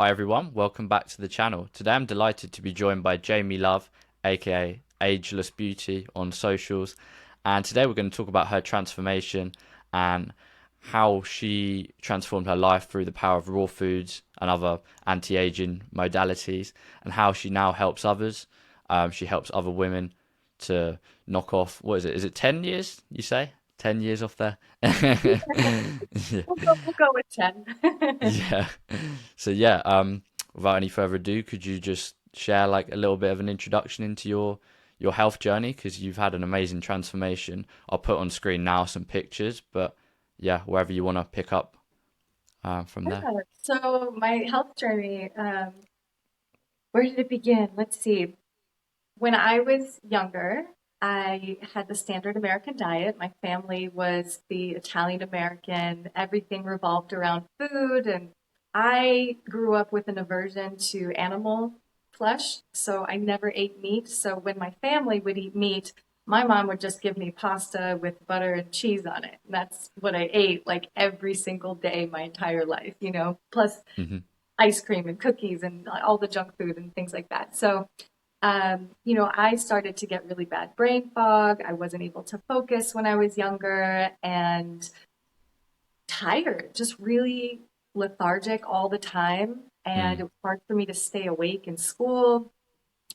Hi everyone, welcome back to the channel. Today I'm delighted to be joined by Jamie Love, aka Agelessbeauty on socials. And today we're going to talk about her transformation and how she transformed her life through the power of raw foods and other anti-aging modalities, and how she now helps others. She helps other women to knock off, what is it? Is it 10 years, you say? 10 years off there? Yeah. We'll go with 10. Yeah. So yeah, without any further ado, could you just share like a little bit of an introduction into your health journey? Because you've had an amazing transformation. I'll put on screen now some pictures, but yeah, wherever you want to pick up from there. Yeah. So my health journey, where did it begin? Let's see. When I was younger, I had the standard American diet. My family was the Italian American. Everything revolved around food, and I grew up with an aversion to animal flesh, so I never ate meat. So when my family would eat meat, my mom would just give me pasta with butter and cheese on it. That's what I ate like every single day my entire life, plus Hmm. ice cream and cookies and all the junk food and things like that. So I started to get really bad brain fog. I wasn't able to focus when I was younger and tired, just really lethargic all the time. And it Mm. was hard for me to stay awake in school.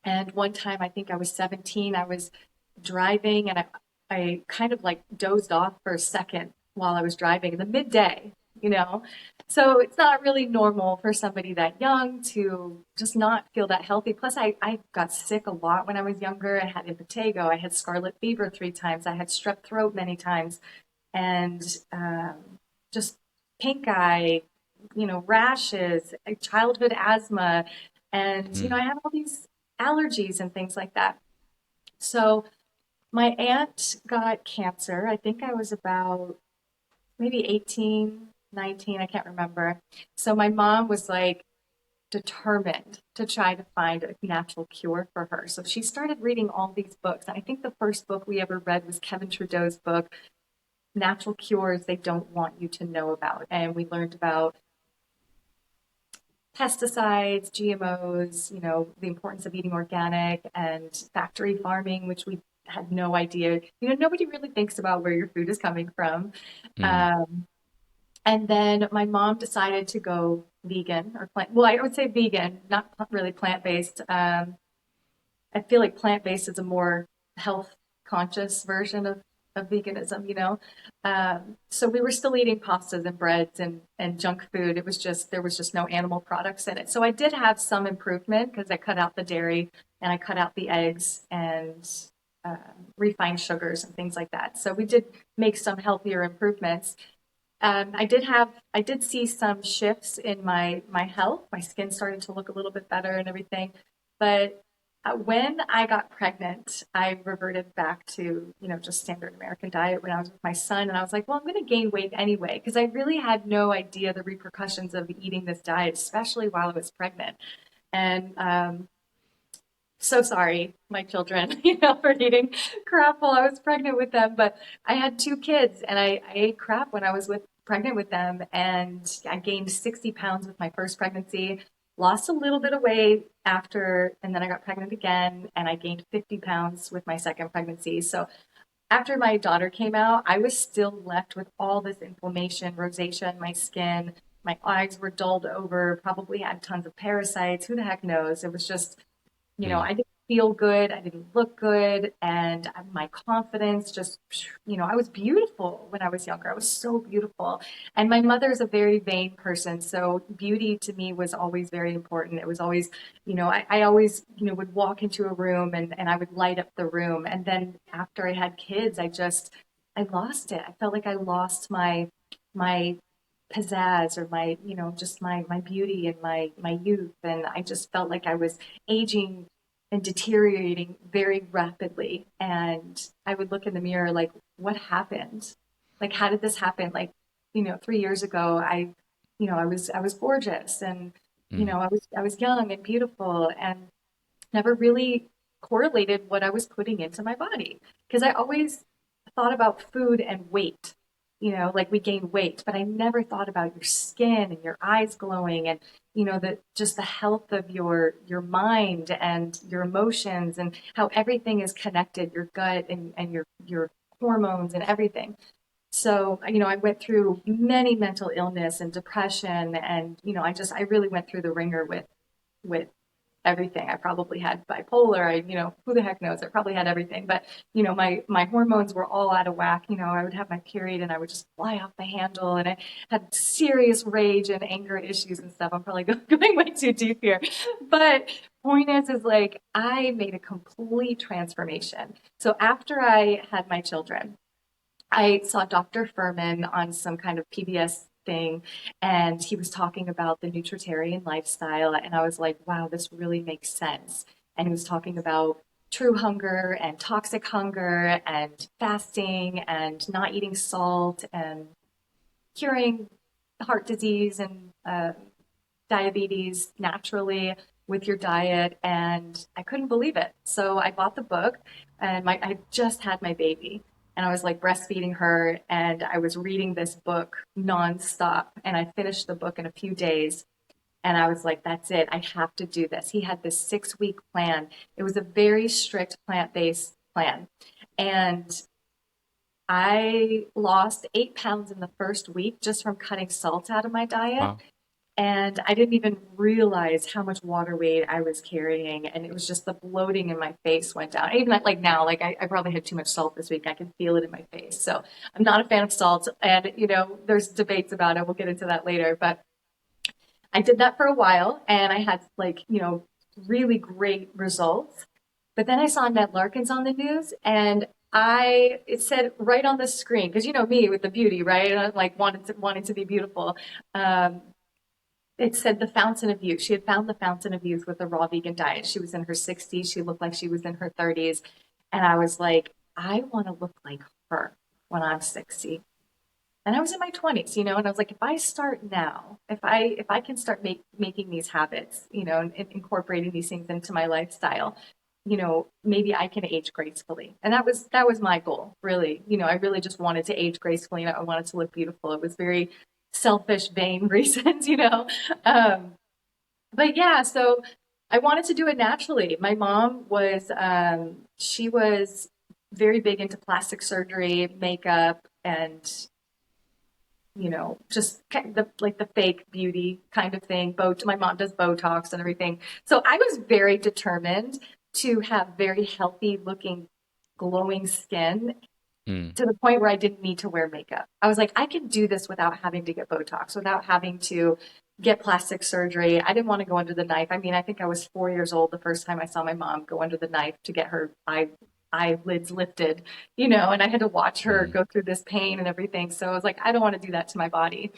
And one time, I think I was 17, I was driving and I kind of like dozed off for a second while I was driving in the midday, you know? So it's not really normal for somebody that young to just not feel that healthy. Plus, I got sick a lot when I was younger. I had impetigo, I had scarlet fever 3 times, I had strep throat many times, and just pink eye, rashes, childhood asthma. And, Mm. I had all these allergies and things like that. So my aunt got cancer. I think I was about maybe 18, 19, I can't remember. So my mom was like determined to try to find a natural cure for her. So she started reading all these books. I think the first book we ever read was Kevin Trudeau's book, Natural Cures They Don't Want You to Know About. And we learned about pesticides, GMOs, the importance of eating organic and factory farming, which we had no idea. Nobody really thinks about where your food is coming from. Mm. Um, and then my mom decided to go vegan or plant. Well, I would say vegan, not really plant-based. I feel like plant-based is a more health conscious version of veganism. So we were still eating pastas and breads and junk food. There was just no animal products in it. So I did have some improvement because I cut out the dairy and I cut out the eggs and uh, refined sugars and things like that. So we did make some healthier improvements. I did see some shifts in my health. My skin started to look a little bit better and everything. But when I got pregnant, I reverted back to, just standard American diet when I was with my son. And I was like, well, I'm going to gain weight anyway, because I really had no idea the repercussions of eating this diet, especially while I was pregnant. And so sorry, my children, for eating crap while I was pregnant with them. But I had 2 kids and I ate crap when I was pregnant with them. And I gained 60 pounds with my first pregnancy, lost a little bit of weight after, and then I got pregnant again and I gained 50 pounds with my second pregnancy. So after my daughter came out, I was still left with all this inflammation, rosacea in my skin. My eyes were dulled over, probably had tons of parasites. Who the heck knows? It was just Mm. I didn't feel good. I didn't look good. And my confidence just, I was beautiful when I was younger. I was so beautiful. And my mother is a very vain person. So beauty to me was always very important. It was always, I always, would walk into a room and I would light up the room. And then after I had kids, I lost it. I felt like I lost my pizzazz or my just my beauty and my youth, and I just felt like I was aging and deteriorating very rapidly. And I would look in the mirror like, what happened? Like, how did this happen? Like, 3 years ago, I was gorgeous, and Mm. I was young and beautiful, and never really correlated what I was putting into my body, because I always thought about food and weight. Like we gain weight, but I never thought about your skin and your eyes glowing and the just the health of your mind and your emotions and how everything is connected, your gut and your hormones and everything. So, I went through many mental illness and depression, and I really went through the ringer with everything. I probably had bipolar. Who the heck knows? I probably had everything. But, my hormones were all out of whack. I would have my period and I would just fly off the handle, and I had serious rage and anger issues and stuff. I'm probably going way too deep here. But point is like I made a complete transformation. So after I had my children, I saw Dr. Furman on some kind of PBS thing, and he was talking about the nutritarian lifestyle. And I was like, wow, this really makes sense. And he was talking about true hunger and toxic hunger and fasting and not eating salt and curing heart disease and diabetes naturally with your diet. And I couldn't believe it. So I bought the book, and I just had my baby. And I was like breastfeeding her, and I was reading this book nonstop. And I finished the book in a few days. And I was like, that's it. I have to do this. He had this 6-week plan. It was a very strict plant-based plan. And I lost 8 pounds in the first week just from cutting salt out of my diet. Wow. And I didn't even realize how much water weight I was carrying. And it was just the bloating in my face went down. Even like now, like I probably had too much salt this week. I can feel it in my face. So I'm not a fan of salt. And, there's debates about it. We'll get into that later. But I did that for a while, and I had like, really great results. But then I saw Ned Larkins on the news, and it said right on the screen, because you know me with the beauty, right? And I'm like wanting to be beautiful. Um, it said the fountain of youth. She had found the fountain of youth with the raw vegan diet. She was in her 60s. She looked like she was in her 30s. And I was like, I want to look like her when I'm 60. And I was in my 20s, and I was like, if I start now, if I can start making these habits, and incorporating these things into my lifestyle, maybe I can age gracefully. And that was my goal, really. I really just wanted to age gracefully, and I wanted to look beautiful. It was very selfish, vain reasons. Um, but yeah, so I wanted to do it naturally. My mom she was very big into plastic surgery, makeup, and just kind of like the fake beauty kind of thing. My mom does Botox and everything. So I was very determined to have very healthy looking, glowing skin Mm. to the point where I didn't need to wear makeup. I was like, I can do this without having to get Botox, without having to get plastic surgery. I didn't want to go under the knife. I mean, I think I was 4 years old the first time I saw my mom go under the knife to get her eyelids lifted, and I had to watch her Mm. go through this pain and everything. So I was like, I don't want to do that to my body.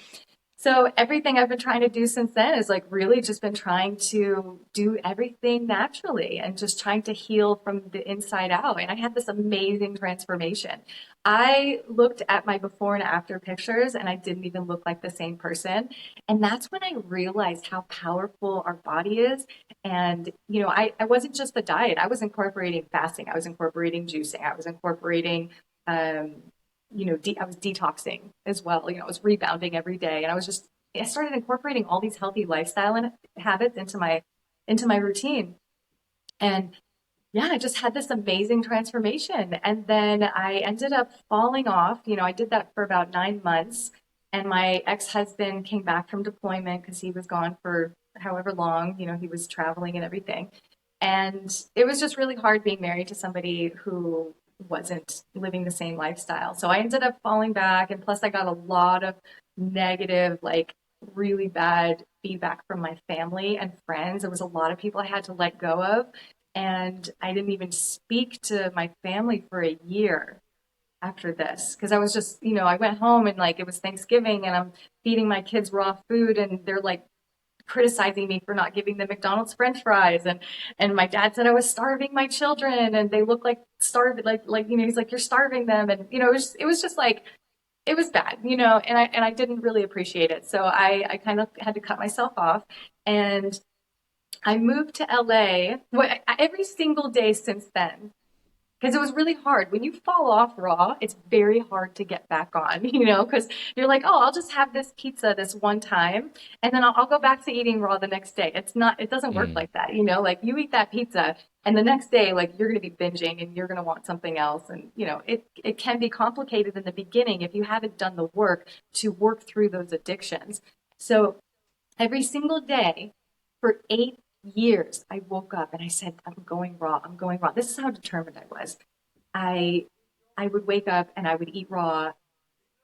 So everything I've been trying to do since then is like really just been trying to do everything naturally and just trying to heal from the inside out. And I had this amazing transformation. I looked at my before and after pictures, and I didn't even look like the same person. And that's when I realized how powerful our body is. And, I wasn't just the diet. I was incorporating fasting. I was incorporating juicing. I was incorporating, um, I was detoxing as well. I was rebounding every day, and I started incorporating all these healthy lifestyle and habits into my routine. And yeah, I just had this amazing transformation. And then I ended up falling off. I did that for about 9 months. And my ex-husband came back from deployment because he was gone for however long, he was traveling and everything. And it was just really hard being married to somebody who wasn't living the same lifestyle. So I ended up falling back. And plus, I got a lot of negative, like really bad feedback from my family and friends. There was a lot of people I had to let go of. And I didn't even speak to my family for a year after this because I was just, I went home and like it was Thanksgiving and I'm feeding my kids raw food and they're like criticizing me for not giving them McDonald's French fries and my dad said I was starving my children and they look like starved like he's like you're starving them and it was just like it was bad, and I didn't really appreciate it. So I kind of had to cut myself off and I moved to LA every single day since then. because it was really hard. When you fall off raw, it's very hard to get back on, because you're like, oh, I'll just have this pizza this one time, and then I'll go back to eating raw the next day. It doesn't work Mm, like that, like you eat that pizza, and the next day, like you're going to be binging and you're going to want something else. And, it can be complicated in the beginning if you haven't done the work to work through those addictions. So every single day for 8 years, I woke up and I said, I'm going raw. I'm going raw. This is how determined I was. I I would wake up and I would eat raw,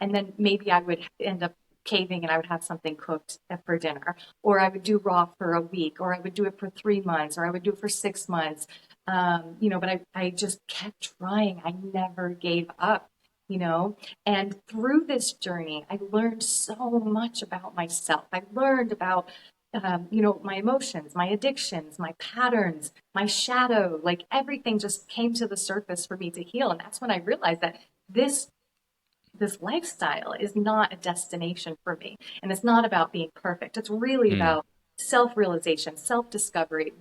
and then maybe I would end up caving and I would have something cooked for dinner, or I would do raw for a week, or I would do it for 3 months, or I would do it for 6 months. But I just kept trying. I never gave up, you know. And through this journey, I learned so much about myself. I learned about my emotions, my addictions, my patterns, my shadow, like everything just came to the surface for me to heal. And that's when I realized that this this lifestyle is not a destination for me. And it's not about being perfect. It's really mm, about self-realization, self-discovery.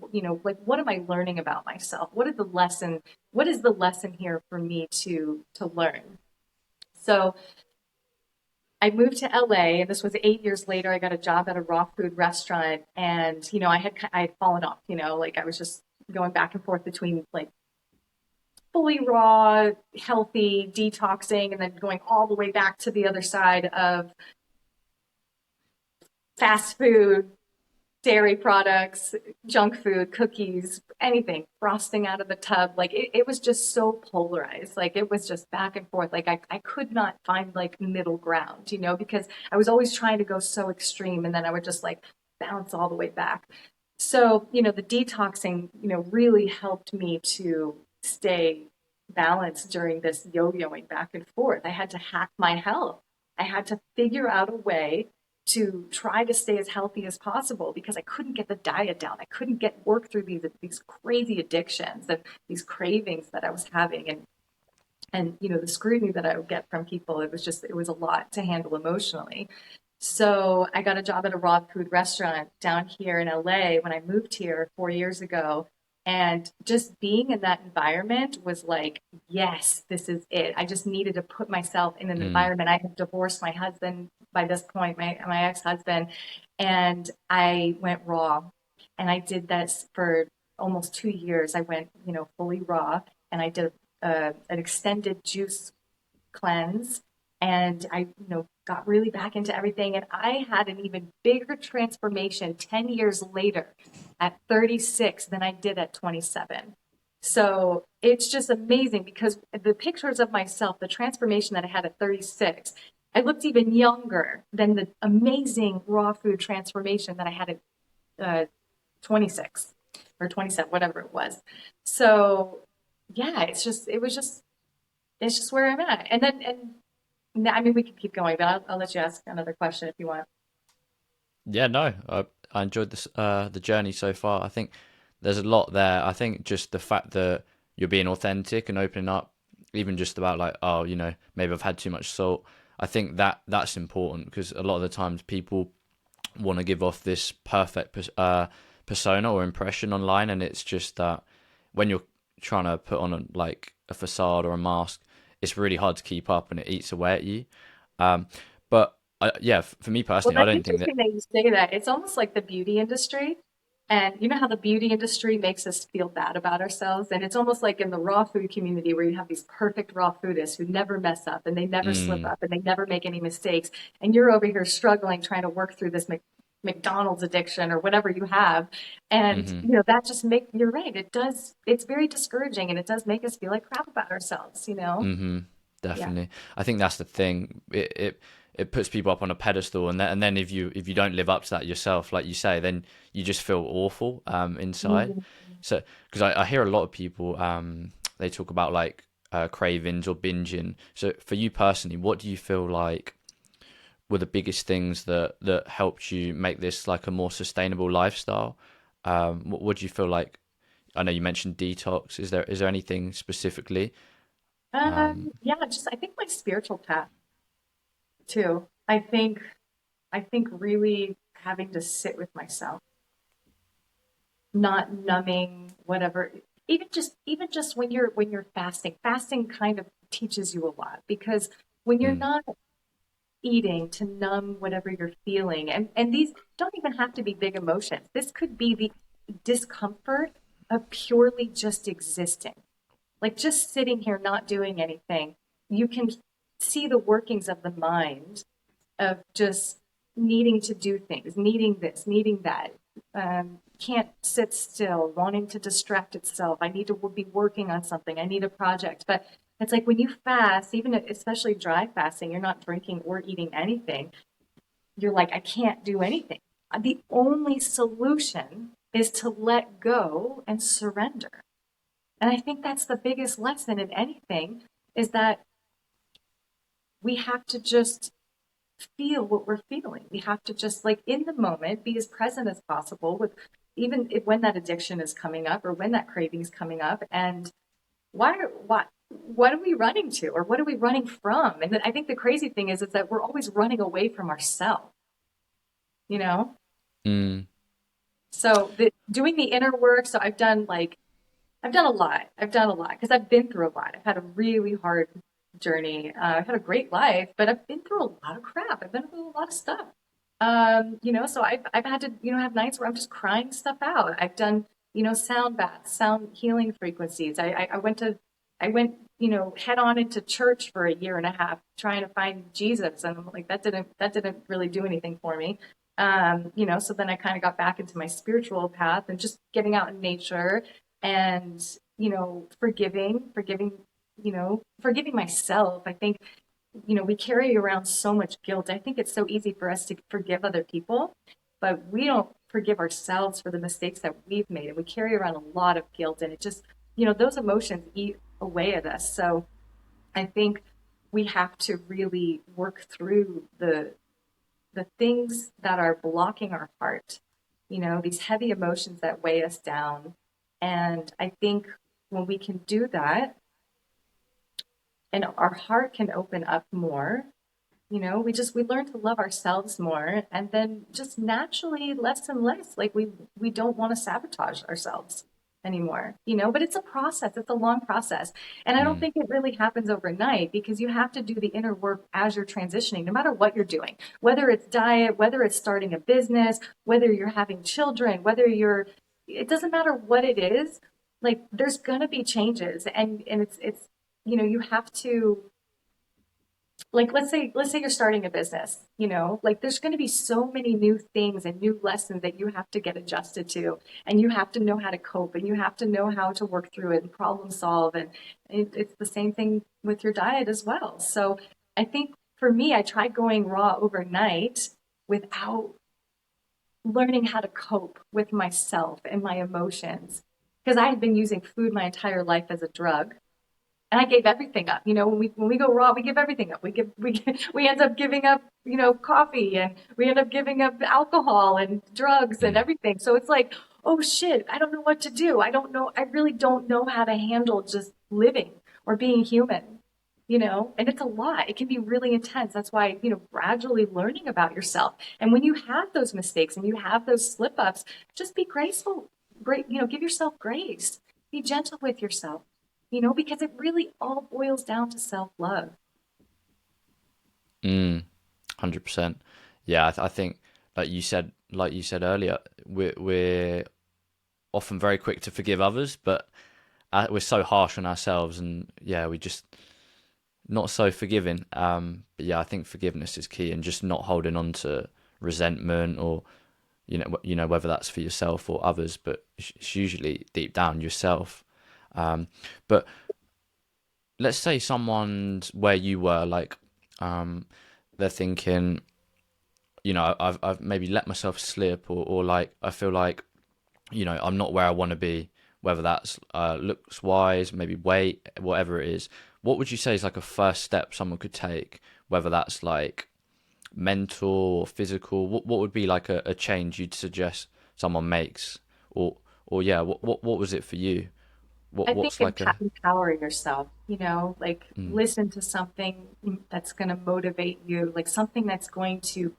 Like what am I learning about myself? What is the lesson here for me to learn? So I moved to LA, and this was 8 years later. I got a job at a raw food restaurant, and I had fallen off. Like I was just going back and forth between like fully raw, healthy, detoxing, and then going all the way back to the other side of fast food, dairy products, junk food, cookies, anything, frosting out of the tub. Like it was just so polarized. Like it was just back and forth. Like I could not find like middle ground, because I was always trying to go so extreme, and then I would just like bounce all the way back. So, the detoxing, really helped me to stay balanced during this yo-yoing back and forth. I had to hack my health. I had to figure out a way to try to stay as healthy as possible because I couldn't get the diet down. I couldn't get work through these crazy addictions and these cravings that I was having, and the scrutiny that I would get from people. It was a lot to handle emotionally. So I got a job at a raw food restaurant down here in LA when I moved here 4 years ago. And just being in that environment was like, yes, this is it. I just needed to put myself in an mm, environment. I had divorced my husband by this point, my ex-husband, and I went raw. And I did this for almost 2 years. I went, fully raw, and I did an extended juice cleanse, and I got really back into everything, and I had an even bigger transformation 10 years later at 36 than I did at 27. So it's just amazing because the pictures of myself, the transformation that I had at 36, I looked even younger than the amazing raw food transformation that I had at 26 or 27, whatever it was. So yeah, it's just where I'm at. And I mean, we can keep going, but I'll let you ask another question if you want. yeah, no, I enjoyed the journey so far. I think there's a lot there. I think just the fact that you're being authentic and opening up, even just about like, oh, maybe I've had too much salt. I think that's important because a lot of the times people want to give off this perfect persona or impression online, and it's just that when you're trying to put on like a facade or a mask, it's really hard to keep up, and it eats away at you. But yeah, for me Well, personally, I that's don't think that. interesting that you say that. It's almost like the beauty industry. And you know how the beauty industry makes us feel bad about ourselves? And it's almost like in the raw food community where you have these perfect raw foodists who never mess up and they never slip Mm, up and they never make any mistakes. And you're over here struggling trying to work through this McDonald's addiction or whatever you have. And, hmm that just you're right. It's very discouraging and it does make us feel like crap about ourselves? hmm Yeah. Definitely. I think that's the thing. It puts people up on a pedestal, and then if you don't live up to that yourself, like you say, then you just feel awful inside. Mhm. So because I hear a lot of people they talk about like cravings or binging. So for you personally, what do you feel like were the biggest things that helped you make this like a more sustainable lifestyle? What do you feel like? I know you mentioned detox. Is there anything specifically? Yeah, just I think my spiritual path too. I think really having to sit with myself, not numbing whatever. even just when you're fasting kind of teaches you a lot because when you're Mm, not eating to numb whatever you're feeling, and these don't even have to be big emotions. This could be the discomfort of purely just existing, like just sitting here not doing anything. You can see the workings of the mind of just needing to do things, needing this, needing that. Can't sit still, wanting to distract itself. I need to be working on something. I need a project. But it's like when you fast, even especially dry fasting, you're not drinking or eating anything. You're like, I can't do anything. The only solution is to let go and surrender. And I think that's the biggest lesson in anything is that we have to just feel what we're feeling. We have to just like in the moment be as present as possible with even if, when that addiction is coming up or when that craving is coming up and what are we running to or what are we running from? And I think the crazy thing is that we're always running away from ourselves, you know? mm, So doing the inner work, so I've done a lot. I've done a lot because I've been through a lot. I've had a really hard journey. I've had a great life, but I've been through a lot of crap. I've been through a lot of stuff. So I've had to, have nights where I'm just crying stuff out. I've done, sound baths, sound healing frequencies. I went, head on into church for a year and a half trying to find Jesus, and I'm like, that didn't really do anything for me. So then I kind of got back into my spiritual path and just getting out in nature and forgiving myself. I think we carry around so much guilt. I think it's so easy for us to forgive other people, but we don't forgive ourselves for the mistakes that we've made, and we carry around a lot of guilt, and it just those emotions eat away at us. So I think we have to really work through the things that are blocking our heart, these heavy emotions that weigh us down. And I think when we can do that and our heart can open up more, we learn to love ourselves more and then just naturally less and less like we don't want to sabotage ourselves anymore, but it's a process. It's a long process, and I don't mm. think it really happens overnight because you have to do the inner work as you're transitioning, no matter what you're doing, whether it's diet, whether it's starting a business, whether you're having children, it doesn't matter what it is. Like there's gonna be changes, and it's you have to, like let's say you're starting a business, like there's going to be so many new things and new lessons that you have to get adjusted to, and you have to know how to cope, and you have to know how to work through it and problem solve, and it's the same thing with your diet as well. So I think for me, I tried going raw overnight without learning how to cope with myself and my emotions because I had been using food my entire life as a drug, and I gave everything up. When we go raw, we give everything up. We end up giving up, coffee, and we end up giving up alcohol and drugs and Mm. everything. So it's like, oh shit, I don't know what to do. I don't know. I really don't know how to handle just living or being human. And it's a lot. It can be really intense. That's why, gradually learning about yourself. And when you have those mistakes and you have those slip ups, just be graceful. Great, give yourself grace. Be gentle with yourself, because it really all boils down to self-love. 100%. Yeah, I think like you said earlier, we're often very quick to forgive others, but we're so harsh on ourselves, and yeah, we just not so forgiving. But yeah, I think forgiveness is key, and just not holding on to resentment or whether that's for yourself or others, but it's usually deep down yourself. But let's say someone's where you were, like, they're thinking, I've maybe let myself slip, or like I feel like, I'm not where I want to be, whether that's looks wise, maybe weight, whatever it is. What would you say is like a first step someone could take, whether that's like mental or physical? What would be like a change you'd suggest someone makes, or yeah, what was it for you? I think What's like a empower yourself, like mm, listen to something that's going to motivate you, like something that's going to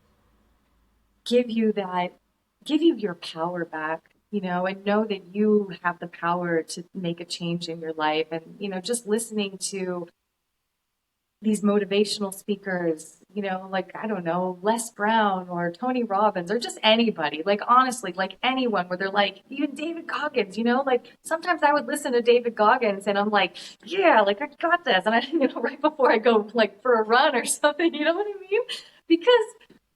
give you that, give you your power back. and know that you have the power to make a change in your life. And, just listening to these motivational speakers, like, I don't know, Les Brown or Tony Robbins or just anybody, like, honestly, like anyone where they're like, even David Goggins, like sometimes I would listen to David Goggins and I'm like, yeah, like I got this. And I, right before I go like for a run or something, you know what I mean? Because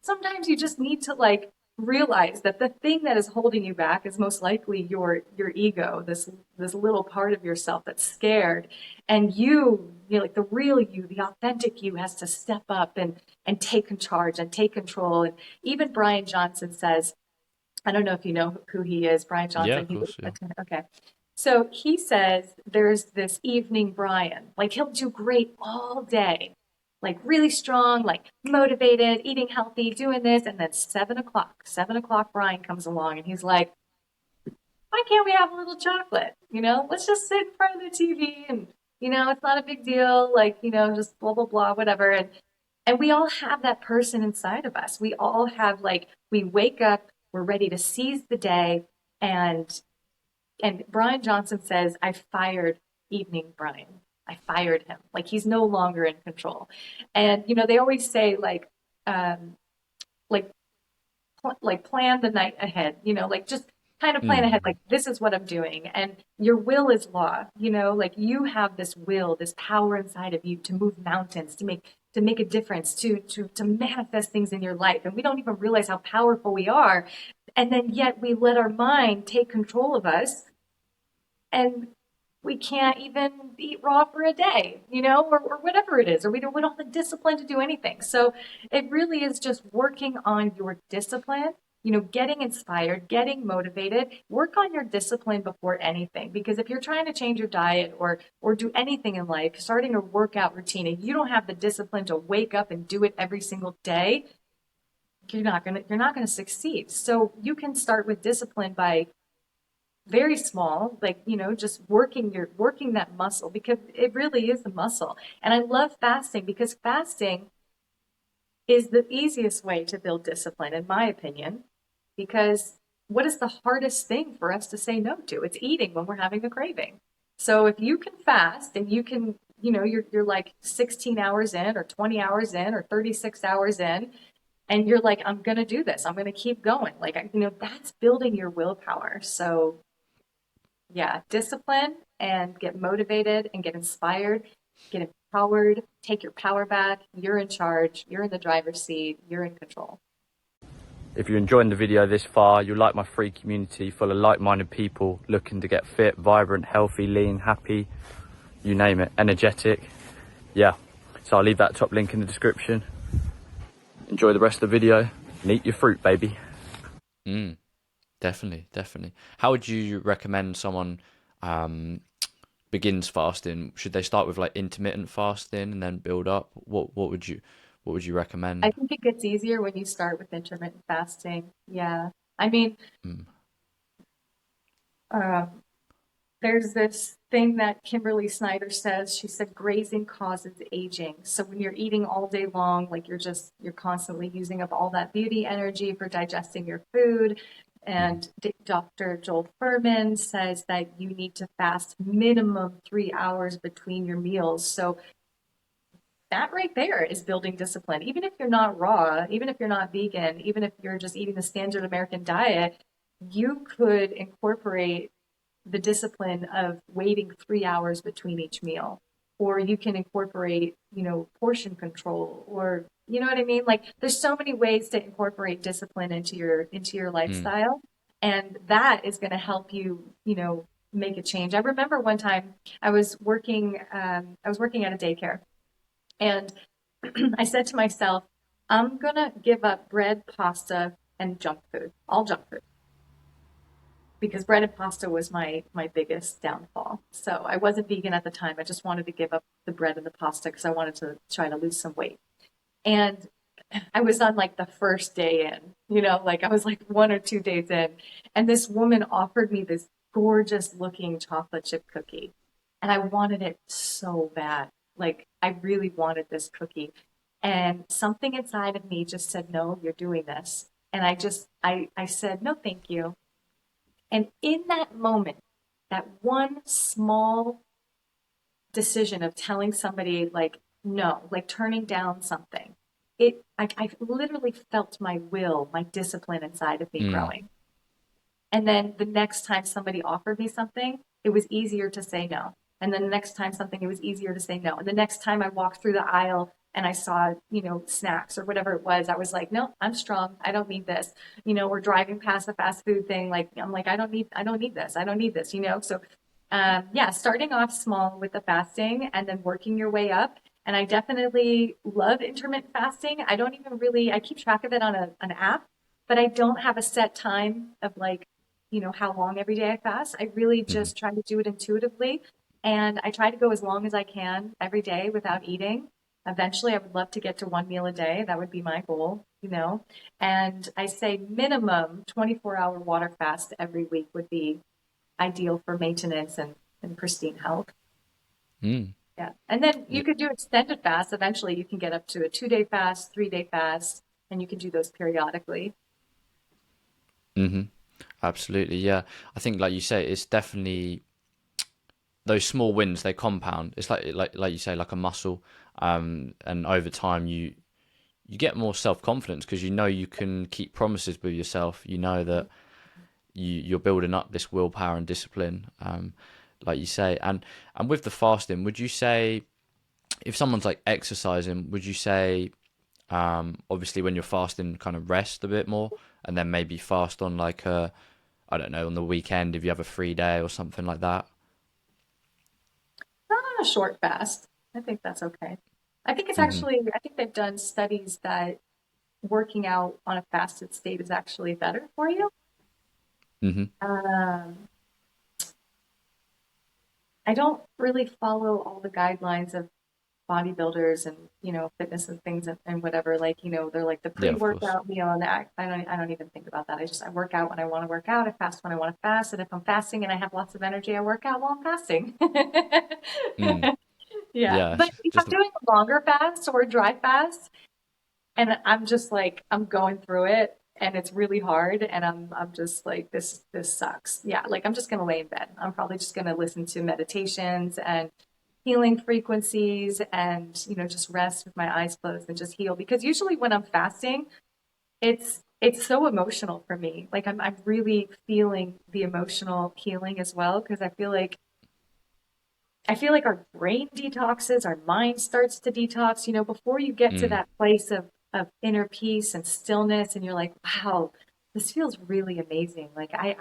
sometimes you just need to like realize that the thing that is holding you back is most likely your ego, this little part of yourself that's scared, and like the real you, the authentic you, has to step up and take charge and take control. And even Brian Johnson says, I don't know if you know who he is, Brian Yeah, Johnson. of course, yeah. Okay. So he says there's this evening Brian, like he'll do great all day, like really strong, like motivated, eating healthy, doing this, and then 7 o'clock Brian comes along and he's like, why can't we have a little chocolate? Let's just sit in front of the TV and, it's not a big deal. Like, just blah, blah, blah, whatever. And we all have that person inside of us. We all have like, we wake up, we're ready to seize the day. And, and Brian Johnson says, I fired evening Brian. I fired him. Like he's no longer in control. And, they always say um, like like plan the night ahead, like just kind of plan ahead, Mm. like this is what I'm doing. And your will is law, like you have this will, this power inside of you to move mountains, to make a difference, to manifest things in your life. And we don't even realize how powerful we are. And then yet we let our mind take control of us, and we can't even eat raw for a day, or whatever it is, or we don't have the discipline to do anything. So it really is just working on your discipline, getting inspired, getting motivated, work on your discipline before anything. Because if you're trying to change your diet or do anything in life, starting a workout routine, and you don't have the discipline to wake up and do it every single day, you're not gonna succeed. So you can start with discipline by very small, like, just working that muscle, because it really is the muscle. And I love fasting because fasting is the easiest way to build discipline, in my opinion, because what is the hardest thing for us to say no to? It's eating when we're having a craving. So if you can fast and you can, you're like 16 hours in or 20 hours in or 36 hours in, and you're like, I'm going to do this. I'm going to keep going. Like, that's building your willpower. So yeah, discipline and get motivated and get inspired, get empowered, take your power back. You're in charge, you're in the driver's seat, you're in control. If you're enjoying the video this far, you'll like my free community full of like-minded people looking to get fit, vibrant, healthy, lean, happy, you name it, energetic. Yeah, so I'll leave that top link in the description. Enjoy the rest of the video and eat your fruit, baby. Definitely, definitely. How would you recommend someone begins fasting? Should they start with like intermittent fasting and then build up? What would you I recommend? think it gets easier when you start with intermittent fasting. Yeah. I mean, Mm. um, there's this thing that Kimberly Snyder says. She said grazing causes aging. So when you're eating all day long, like you're constantly using up all that beauty energy for digesting your food. Mhm. And Dr. Joel Furman says that you need to fast minimum 3 hours between your meals. So that right there is building discipline. Even if you're not raw, even if you're not vegan, even if you're just eating the standard American diet, you could incorporate the discipline of waiting 3 hours between each meal. Or you can incorporate, portion control, or you know what I mean? Like there's so many ways to incorporate discipline into your Mm. lifestyle. And that is going to help you, make a change. I remember one time I was working at a daycare, and I said to myself, I'm gonna give up bread, pasta, and junk food, all junk food, because bread and pasta was my biggest downfall. So I wasn't vegan at the time. I just wanted to give up the bread and the pasta because I wanted to try to lose some weight. And I was on like the first day in, like I was like 1 or 2 days in, and this woman offered me this gorgeous looking chocolate chip cookie. And I wanted it so bad. Like I really wanted this cookie. And something inside of me just said, no, you're doing this. And I said, no, thank you. And in that moment, that one small decision of telling somebody like no, like turning down something, I literally felt my will, my discipline inside of me Mm. growing. And then the next time somebody offered me something, it was easier to say no. And then the next time something, it was easier to say no. And the next time I walked through the aisle and I saw, snacks or whatever it was, I was like, no, I'm strong. I don't need this. Or driving past a fast food thing, like I'm like, I don't need this. I don't need this. So, yeah, starting off small with the fasting and then working your way up. And I definitely love intermittent fasting. I don't even really, I keep track of it on an app, but I don't have a set time of like how long every day I fast. I really Hmm. just try to do it intuitively. And I try to go as long as I can every day without eating. Eventually, I would love to get to one meal a day. That would be my goal. And I say minimum 24-hour water fast every week would be ideal for maintenance and pristine health. Mm. Yeah. And then you Yeah. could do extended fast. Eventually, you can get up to a 2-day fast, 3-day fast, and you can do those periodically. Hmm. Absolutely. Yeah. I think, like you say, it's definitely those small wins. They compound. It's like you say, like a muscle. And over time, you get more self confidence because you know you can keep promises with yourself. You know that you're building up this willpower and discipline. Like you say, and with the fasting, would you say if someone's like exercising, would you say obviously when you're fasting, kind of rest a bit more, and then maybe fast on like a I don't know on the weekend if you have a free day or something like that. Not on a short fast. I think that's okay. Mhm. I think they've done studies that working out on a fasted state is actually better for you. Mhm. Um, I don't really follow all the guidelines of bodybuilders and, fitness and things and whatever. Like, they're like the Yeah, of course. pre-workout meal and I don't even think about that. I work out when I want to work out. I fast when I want to fast. And if I'm fasting and I have lots of energy, I work out while I'm fasting. Mm. Yeah. Yeah, But if I'm just doing a longer fast or a dry fast, and I'm just like I'm going through it and it's really hard and I'm just like this sucks. Yeah, like I'm just going to lay in bed. I'm probably just going to listen to meditations and healing frequencies and just rest with my eyes closed and just heal because usually when I'm fasting, it's so emotional for me. Like I'm really feeling the emotional healing as well because I feel like our brain detoxes, our mind starts to detox, before you get to mm. that place of inner peace and stillness, and you're like, wow, this feels really amazing. Like I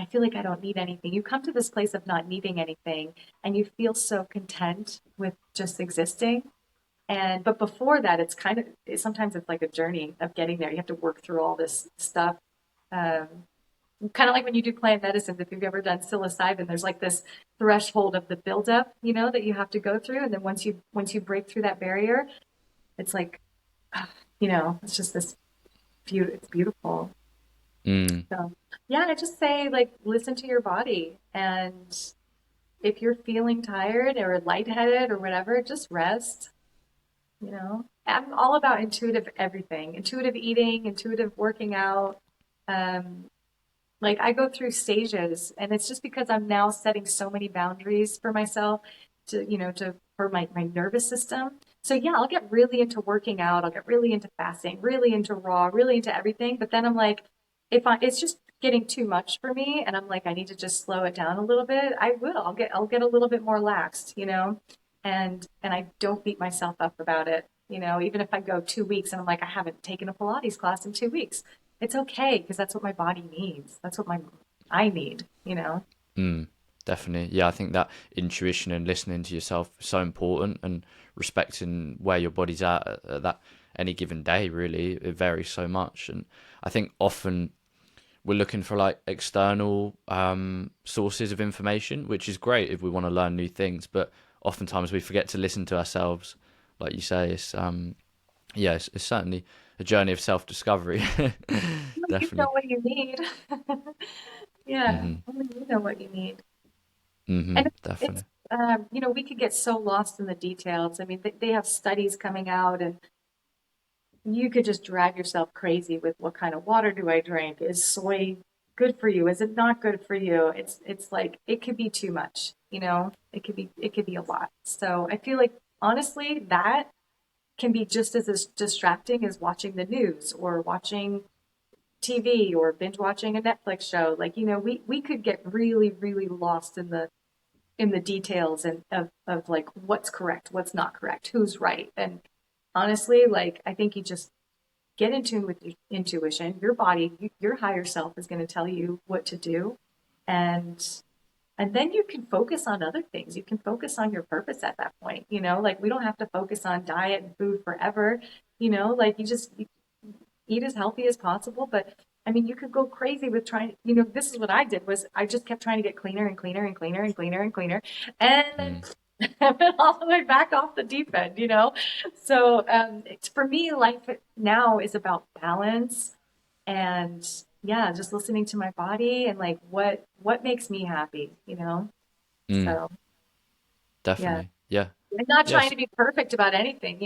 feel like I don't need anything. You come to this place of not needing anything and you feel so content with just existing. But before that, sometimes it's like a journey of getting there. You have to work through all this stuff. Um, Kind of like when you do plant medicines, if you've ever done psilocybin, there's like this threshold of the buildup, that you have to go through. And then once you break through that barrier, it's like, it's just it's beautiful. Mm. So yeah, I just say like listen to your body. And if you're feeling tired or lightheaded or whatever, just rest. I'm all about intuitive everything, intuitive eating, intuitive working out. Um, Like I go through stages and it's just because I'm now setting so many boundaries for myself for my nervous system. So yeah, I'll get really into working out, I'll get really into fasting, really into raw, really into everything. But then I'm like, it's just getting too much for me and I'm like, I need to just slow it down a little bit. I will. I'll get a little bit more laxed. And I don't beat myself up about it. Even if I go 2 weeks and I'm like, I haven't taken a Pilates class in 2 weeks. It's okay because that's what my body needs. That's what my I need. Mm, definitely. Yeah, I think that intuition and listening to yourself is so important and respecting where your body's at that any given day, really. It varies so much. And I think often we're looking for like external sources of information, which is great if we want to learn new things, but oftentimes we forget to listen to ourselves. Like you say, it's certainly a journey of self-discovery. Only you know Definitely. what you need. Yeah, Hmm. only you know what you need. Hmm. And it's Definitely. we could get so lost in the details. I mean, they have studies coming out, and you could just drive yourself crazy with what kind of water do I drink? Is soy good for you? Is it not good for you? It's like it could be too much, you know? It could be a lot. So I feel like honestly that can be just as distracting as watching the news or watching TV or binge watching a Netflix show. Like, we could get really, really lost in the details and of like what's correct, what's not correct, who's right. And honestly, like I think you just get in tune with your intuition. Your body, your higher self is going to tell you what to do. And and then you can focus on other things. You can focus on your purpose at that point, like we don't have to focus on diet and food forever, like you eat as healthy as possible. But I mean, you could go crazy with trying, this is what I did was I just kept trying to get cleaner and cleaner and cleaner and cleaner and cleaner. And then Mm, I went all the way back off the deep end. So for me, life now is about balance and yeah, just listening to my body and like what makes me happy. mm, So yeah. definitely. Yeah. I'm not trying Yes. to be perfect about anything,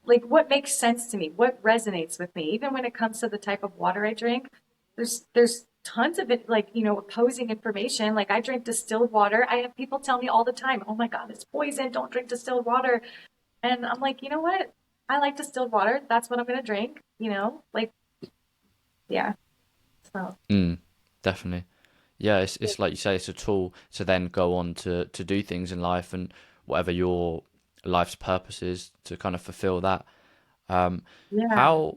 like what makes sense to me, what resonates with me. Even when it comes to the type of water I drink, there's tons of it, like, opposing information. Like I drink distilled water. I have people tell me all the time, "Oh my God, it's poison. Don't drink distilled water." And I'm like, you know what? I like distilled water. That's what I'm gonna drink. Like, yeah. So Mm, definitely. Yeah, it's like you say, it's a tool to then go on to do things in life and whatever your life's purpose is to kind of fulfill that. Um, yeah. how?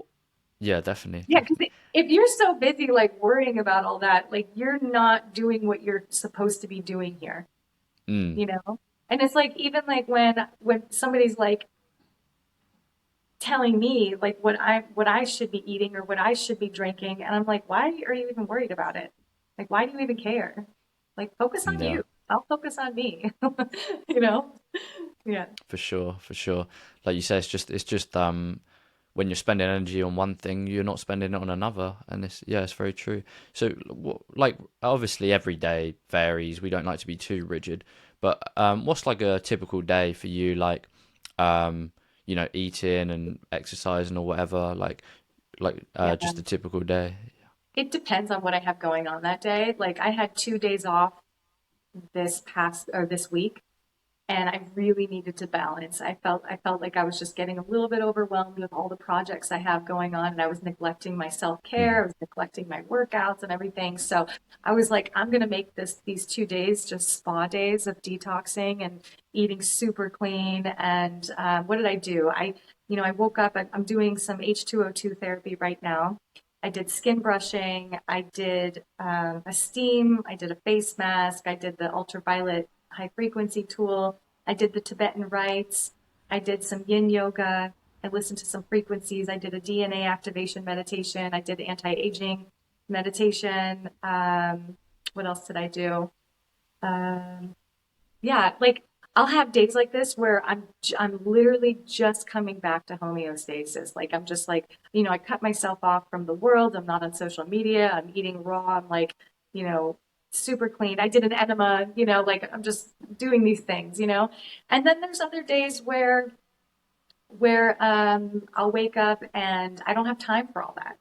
Yeah, definitely, Yeah, because definitely. if you're so busy like worrying about all that, like you're not doing what you're supposed to be doing here, Mm, you know? And it's like even like when somebody's like telling me like what I should be eating or what I should be drinking, and I'm like, why are you even worried about it? Like, why do you even care? Like, focus on yeah, you. I'll focus on me. You know? Yeah. for sure, for sure. Like you say, it's just when you're spending energy on one thing, you're not spending it on another, and it's yeah, it's very true. So, like, obviously, every day varies. We don't like to be too rigid, but what's like a typical day for you? Like, um, eating and exercising or whatever. Yeah. Just a typical day. It depends on what I have going on that day. Like I had 2 days off this week, and I really needed to balance. I felt like I was just getting a little bit overwhelmed with all the projects I have going on, and I was neglecting my self-care, I Mm, was neglecting my workouts and everything. So I was like, I'm gonna make these 2 days just spa days of detoxing and eating super clean. And what did I do? I woke up. I'm doing some H2O2 therapy right now. I did skin brushing. I did a steam. I did a face mask. I did the ultraviolet high frequency tool. I did the Tibetan rites. I did some yin yoga. I listened to some frequencies. I did a DNA activation meditation. I did anti-aging meditation. What else did I do? Um, yeah, like I'll have days like this where I'm literally just coming back to homeostasis. Like I'm just like, I cut myself off from the world. I'm not on social media. I'm eating raw. I'm like, you know, super clean. I did an enema, like I'm just doing these things. And then there's other days where I'll wake up and I don't have time for all that.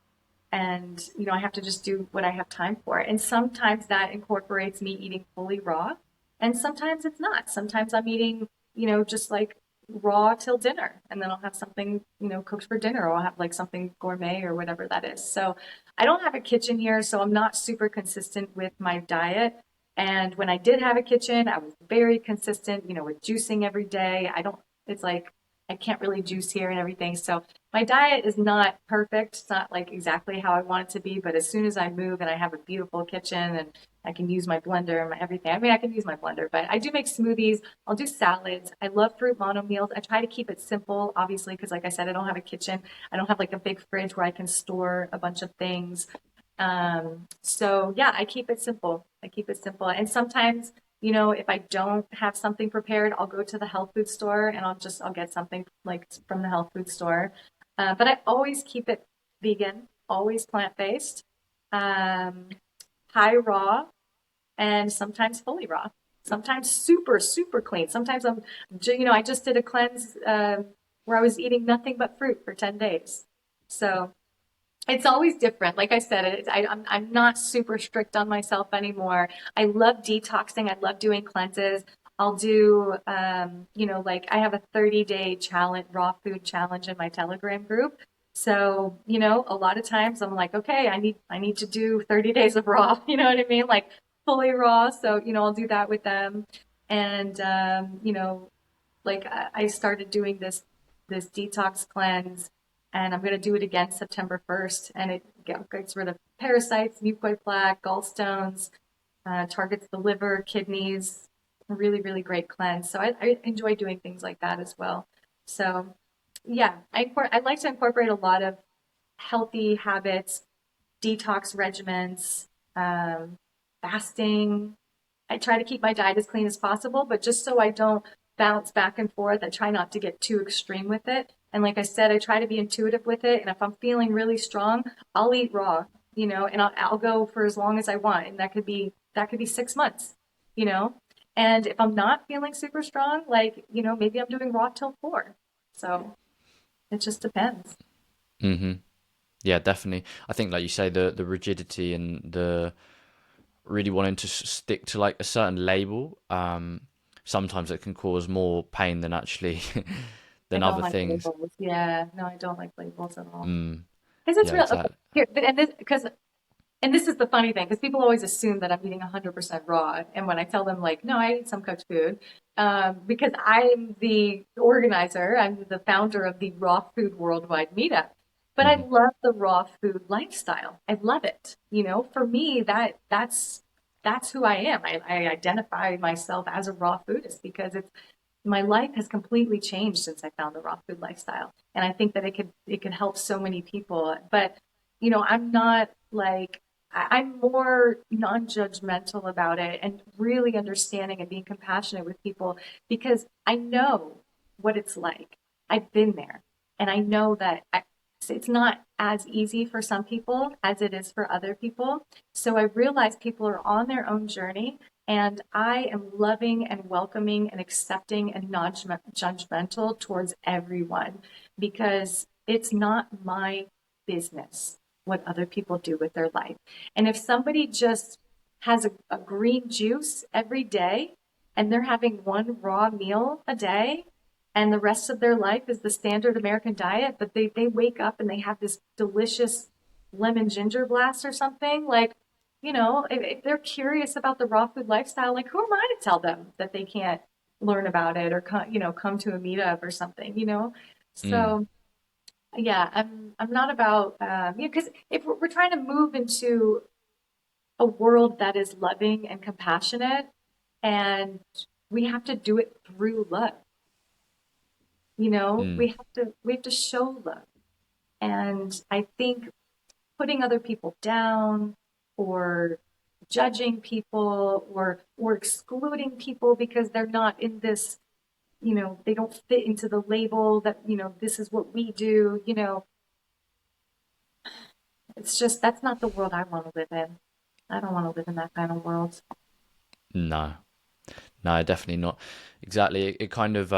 And I have to just do what I have time for. And sometimes that incorporates me eating fully raw, and sometimes it's not. Sometimes I'm eating, just like raw till dinner, and then I'll have something, cooked for dinner, or I'll have like something gourmet or whatever that is. So I don't have a kitchen here, so I'm not super consistent with my diet. And when I did have a kitchen, I was very consistent, with juicing every day. I don't, it's like I can't really juice here and everything. So my diet is not perfect. It's not like exactly how I want it to be, but as soon as I move and I have a beautiful kitchen and I can use my blender and my everything. I mean, I can use my blender, but I do make smoothies. I'll do salads. I love fruit mono meals. I try to keep it simple, obviously, because like I said, I don't have a kitchen. I don't have like a big fridge where I can store a bunch of things. So yeah, I keep it simple. I keep it simple. And sometimes, if I don't have something prepared, I'll go to the health food store and I'll get something like from the health food store. But I always keep it vegan, always plant-based, um, high raw, and sometimes fully raw. Sometimes super, super clean. Sometimes I just did a cleanse where I was eating nothing but fruit for 10 days. So It's always different. Like I said, I'm not super strict on myself anymore. I love detoxing. I love doing cleanses. I'll do, like I have a 30-day challenge, raw food challenge in my Telegram group. So, a lot of times I'm like, okay, I need to do 30 days of raw. You know what I mean? Like fully raw. So, I'll do that with them. And, like I started doing this detox cleanse, and I'm going to do it again September 1st, and it gets rid of parasites, mucoid plaque, gallstones, targets the liver, kidneys. A really, really great cleanse. So I enjoy doing things like that as well. So yeah, I like to incorporate a lot of healthy habits, detox regimens, um, fasting. I try to keep my diet as clean as possible, but just so I don't bounce back and forth, I try not to get too extreme with it. And like I said, I try to be intuitive with it. And if I'm feeling really strong, I'll eat raw, and I'll go for as long as I want. And that could be 6 months, you know. And if I'm not feeling super strong, like, maybe I'm doing raw till 4. So it just depends. Hmm. Yeah, definitely. I think, like you say, the rigidity and the really wanting to stick to like a certain label, sometimes it can cause more pain than actually I than don't other like things. labels. Yeah, no, I don't like labels at all. Mm, Because it's yeah, real. Okay, exactly. here, and this is the funny thing, because people always assume that I'm eating 100% raw. And when I tell them, like, no, I eat some cooked food, because I'm the organizer, I'm the founder of the Raw Food Worldwide Meetup. But I Hmm. love the raw food lifestyle. I love it. For me, that's who I am. I identify myself as a raw foodist because my life has completely changed since I found the raw food lifestyle. And I think that it could help so many people. But, I'm not like I'm more non-judgmental about it and really understanding and being compassionate with people because I know what it's like. I've been there. And I know that it's not as easy for some people as it is for other people. So I realize people are on their own journey, and I am loving and welcoming and accepting and non judgmental towards everyone because it's not my business what other people do with their life. And if somebody just has a green juice every day and they're having one raw meal a day and the rest of their life is the standard American diet, but they wake up and they have this delicious lemon ginger blast or something, like, if they're curious about the raw food lifestyle, like, who am I to tell them that they can't learn about it or come to a meetup or something. Mm. So yeah, I'm not about because if we're trying to move into a world that is loving and compassionate, and we have to do it through love. Mm. We have to show love. And I think putting other people down or judging people or excluding people because they're not in this, they don't fit into the label that, this is what we do, it's just that's not the world I want to live in. I don't want to live in that kind of world. No, no, definitely not. Exactly. It kind of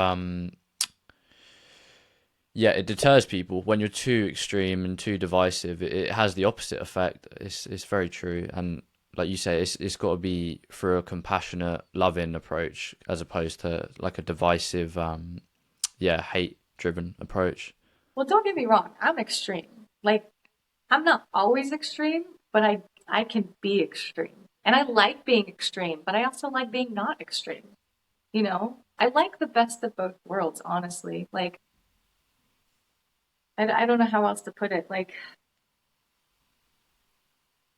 yeah, it deters people when you're too extreme and too divisive. It has the opposite effect. It's very true, and like you say, it's got to be through a compassionate, loving approach as opposed to like a divisive, yeah, hate-driven approach. Well, don't get me wrong, I'm extreme. Like, I'm not always extreme, but I can be extreme. And I like being extreme, but I also like being not extreme. I like the best of both worlds, honestly. Like, I don't know how else to put it. Like,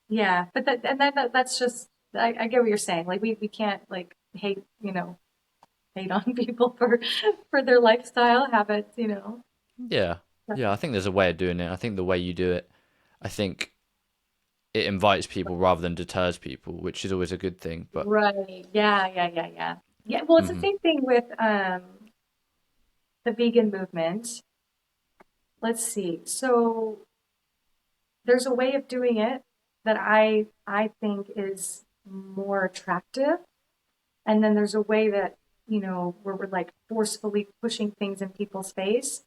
yeah, but that's just, I get what you're saying. Like, we can't like hate on people for their lifestyle habits. Yeah, yeah. I think there's a way of doing it. I think the way you do it, I think it invites people rather than deters people, which is always a good thing. But Right. Yeah, yeah, yeah, yeah. Yeah, well, it's the mhm, same thing with the vegan movement. Let's see. So there's a way of doing it that I think is more attractive. And then there's a way that, where we're like forcefully pushing things in people's face,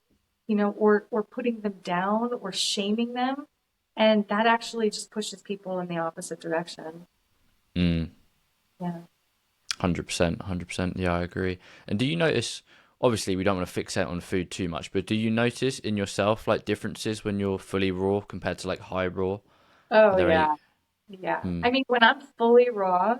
or putting them down or shaming them. And that actually just pushes people in the opposite direction. Mm. Yeah. 100%, 100%. Yeah, I agree. And do you notice, obviously, we don't want to fixate on food too much, but do you notice in yourself like differences when you're fully raw compared to like high raw? Are Oh, there any? yeah. Yeah. Mm, I mean, when I'm fully raw,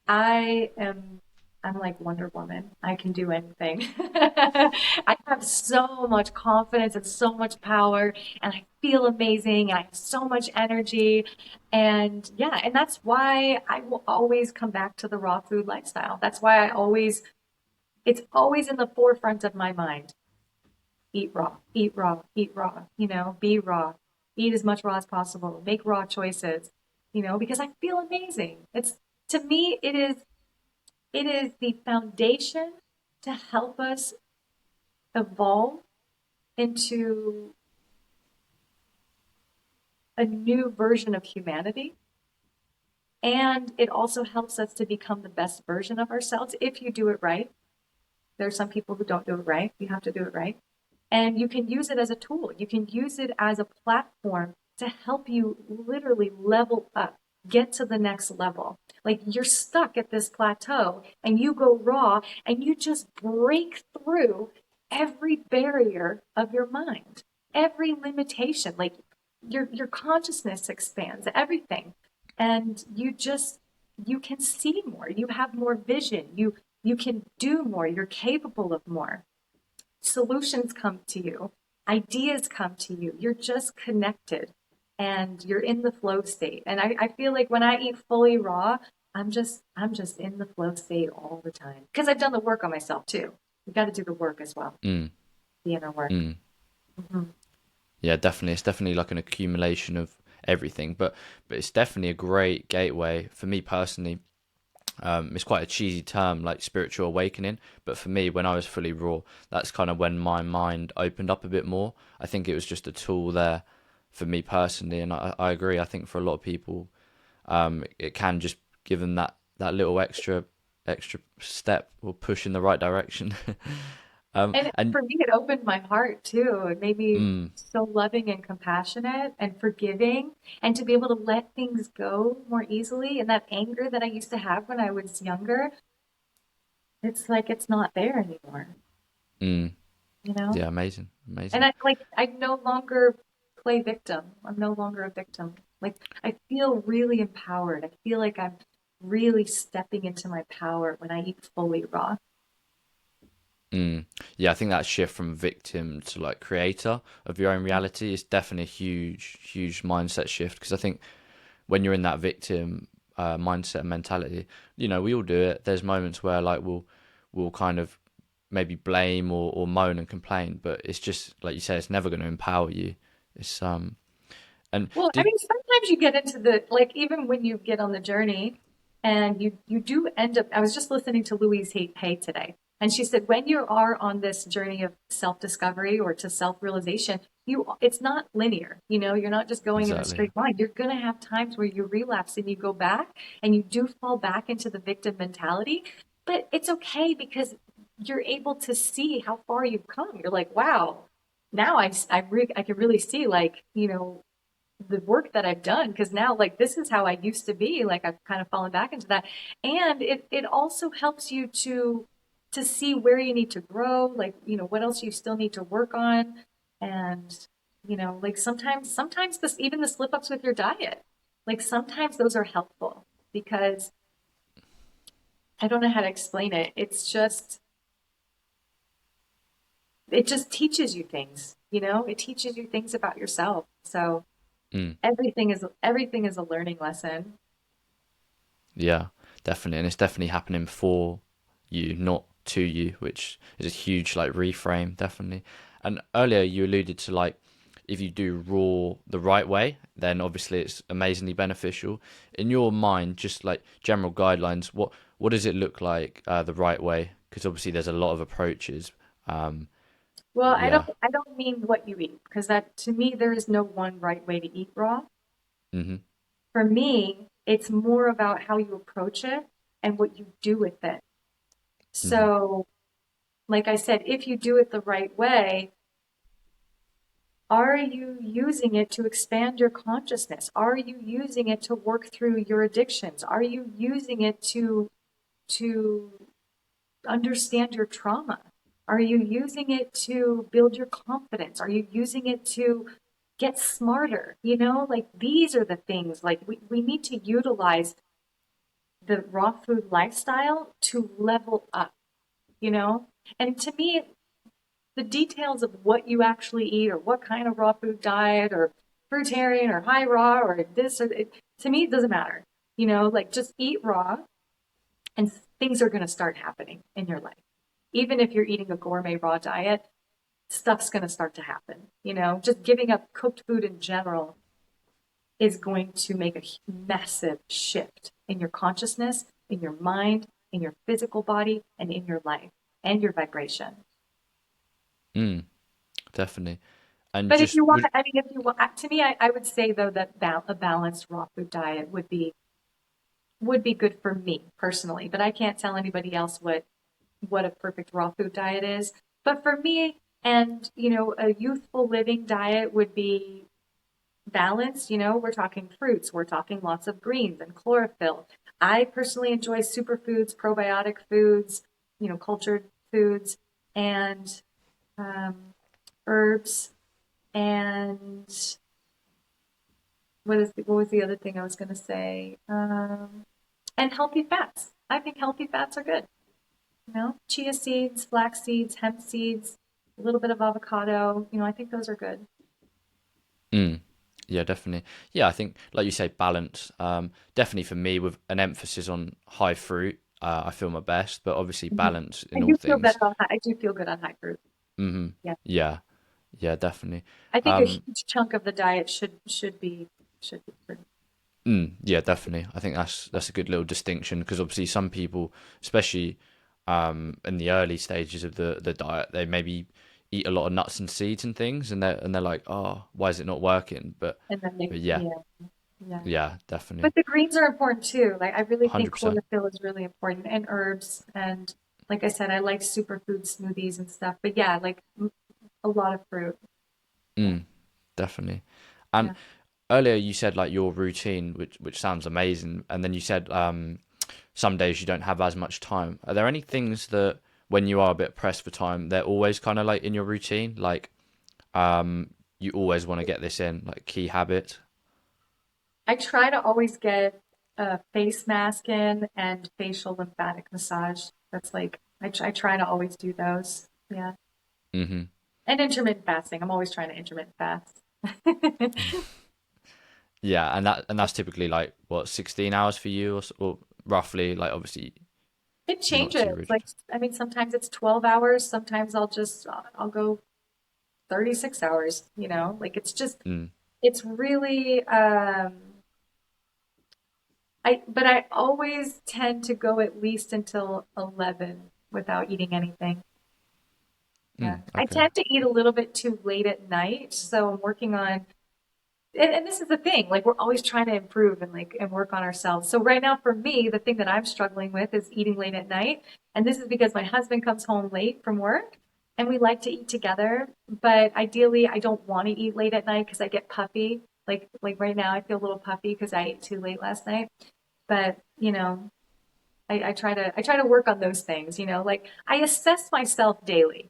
I am I'm like Wonder Woman. I can do anything. I have so much confidence and so much power and I feel amazing and I have so much energy. And yeah, and that's why I will always come back to the raw food lifestyle. That's why it's always in the forefront of my mind. Eat raw, eat raw, eat raw, be raw, eat as much raw as possible, make raw choices, because I feel amazing. To me, it is the foundation to help us evolve into a new version of humanity. And it also helps us to become the best version of ourselves if you do it right. There are some people who don't do it right. You have to do it right. And you can use it as a tool. You can use it as a platform to help you literally level up, get to the next level. Like you're stuck at this plateau and you go raw and you just break through every barrier of your mind, every limitation. Like your consciousness expands, everything. And you can see more. You have more vision. You can do more. You're capable of more. Solutions come to you, ideas come to you. You're just connected and you're in the flow state. And I feel like when I eat fully raw, I'm just in the flow state all the time. Because I've done the work on myself too. You've got to do the work as well, mm, the inner work. mm. Hmm. Yeah, definitely. It's definitely like an accumulation of everything, but it's definitely a great gateway for me personally. It's quite a cheesy term, like spiritual awakening, but for me, when I was fully raw, that's kind of when my mind opened up a bit more. I think it was just a tool there for me personally, and I agree. I think for a lot of people, it can just give them that little extra step or push in the right direction. And And for me, it opened my heart too. It made me mm, so loving and compassionate and forgiving, and to be able to let things go more easily. And that anger that I used to have when I was younger, it's like it's not there anymore, mm, you know? yeah, amazing, And amazing. I no longer play victim. I'm no longer a victim. Like I feel really empowered. I feel like I'm really stepping into my power when I eat fully raw. Mm. Yeah, I think that shift from victim to like creator of your own reality is definitely a huge, huge mindset shift. Because I think when you're in that victim mindset and mentality, we all do it. There's moments where like we'll kind of maybe blame or moan and complain, but it's just like you say, it's never going to empower you. It's and Well, I did mean, sometimes you get into the like even when you get on the journey and you do end up. I was just listening to Louise Hay today, and she said when you are on this journey of self-discovery or to self-realization, it's not linear. You're not just going in a exactly. straight line. You're going to have times where you relapse and you go back and you do fall back into the victim mentality, but it's okay because you're able to see how far you've come. You're like, wow, now I can really see like the work that I've done because now like this is how I used to be. Like I've kind of fallen back into that. And it also helps you to see where you need to grow, like, what else you still need to work on. And, like sometimes this even the slip ups with your diet, like sometimes those are helpful because I don't know how to explain it. It just teaches you things, it teaches you things about yourself. So Mm. everything is a learning lesson. Yeah, definitely, and it's definitely happening for you, not to you, which is a huge like reframe, definitely. And earlier you alluded to like if you do raw the right way, then obviously it's amazingly beneficial. In your mind, just like general guidelines, what does it look like the right way? Because obviously there's a lot of approaches. Um, Well, but I don't yeah. I don't mean what you eat because that to me there is no one right way to eat raw. Hmm. For me, it's more about how you approach it and what you do with it. Hmm. So, like I said, if you do it the right way, Are you using it to expand your consciousness? Are you using it to work through your addictions? Are you using it to understand your trauma? Are you using it to build your confidence? Are you using it to get smarter? Like these are the things like we need to utilize the raw food lifestyle to level up, you know? And to me, the details of what you actually eat or what kind of raw food diet or fruitarian or high raw or this or it, to me, it doesn't matter. Like just eat raw and things are going to start happening in your life. Even if you're eating a gourmet raw diet, stuff's going to start to happen. Just giving up cooked food in general is going to make a massive shift in your consciousness, in your mind, in your physical body, and in your life and your vibration. Mm, definitely. And But if just you want, would I mean, if you want, to me, I would say though that a balanced raw food diet would be good for me personally. But I can't tell anybody else what a perfect raw food diet is. But for me, and a youthful living diet would be balanced. We're talking fruits, we're talking lots of greens and chlorophyll. I personally enjoy superfoods, probiotic foods, cultured foods, and um, herbs. And what was the other thing I was going to say? And healthy fats. I think healthy fats are good. Chia seeds, flax seeds, hemp seeds, a little bit of avocado. I think those are good. mm, yeah, definitely. Yeah, I think like you say, balance. Definitely for me with an emphasis on high fruit, I feel my best, but obviously Mhm. balance I in all do feel things. better on high. I do feel good on high fruit. Hmm. Yeah, Yeah, yeah, definitely. I think a Um, huge chunk of the diet should be fruit. yeah, definitely. I think that's a good little distinction because obviously some people, especially in the early stages of the diet, they maybe eat a lot of nuts and seeds and things, and they're like, oh, why is it not working? But And then yeah, yeah, yeah. yeah, definitely, But the greens are important too. Like I really think 100%. chlorophyll is really important, and herbs. And like I said, I like superfood smoothies and stuff. But yeah, like a lot of fruit. Yeah, Mm, definitely. And yeah. earlier you said like your routine, which sounds amazing, and then you said some days you don't have as much time. Are there any things that when you are a bit pressed for time, they're always kind of like in your routine, like you always want to get this in, like key habit? I try to always get a face mask in and facial lymphatic massage. That's like I try to always do those. Yeah. Hmm. And intermittent fasting. I'm always trying to intermittent fast. Yeah, and that's typically like what 16 hours for you, or roughly. Like obviously It you're not changes. too Like, rigid. I mean, sometimes it's 12 hours. Sometimes I'll go 36 hours. Like Mm, it's really, but I always tend to go at least until 11 without eating anything. Yeah. I okay. tend to eat a little bit too late at night. So I'm working on, and this is the thing, like we're always trying to improve and work on ourselves. So right now for me, the thing that I'm struggling with is eating late at night. And this is because my husband comes home late from work and we like to eat together. But ideally I don't want to eat late at night because I get puffy. Like right now I feel a little puffy because I ate too late last night. But I try to work on those things, like I assess myself daily.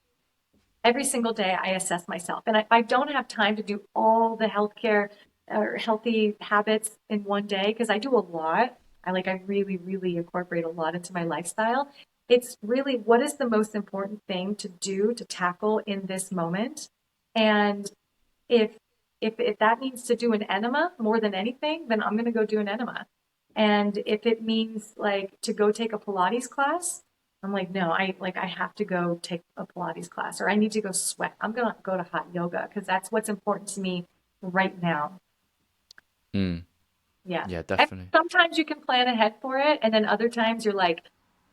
Every single day I assess myself. And I don't have time to do all the healthcare or healthy habits in one day because I do a lot. I really, really incorporate a lot into my lifestyle. It's really what is the most important thing to do to tackle in this moment. And if if that means to do an enema more than anything, then I'm going to go do an enema. And if it means like to go take a Pilates class, I'm like, no, I have to go take a Pilates class or I need to go sweat. I'm going to go to hot yoga because that's what's important to me right now. Mm, Yeah. yeah, And definitely. sometimes you can plan ahead for it. And then other times you're like,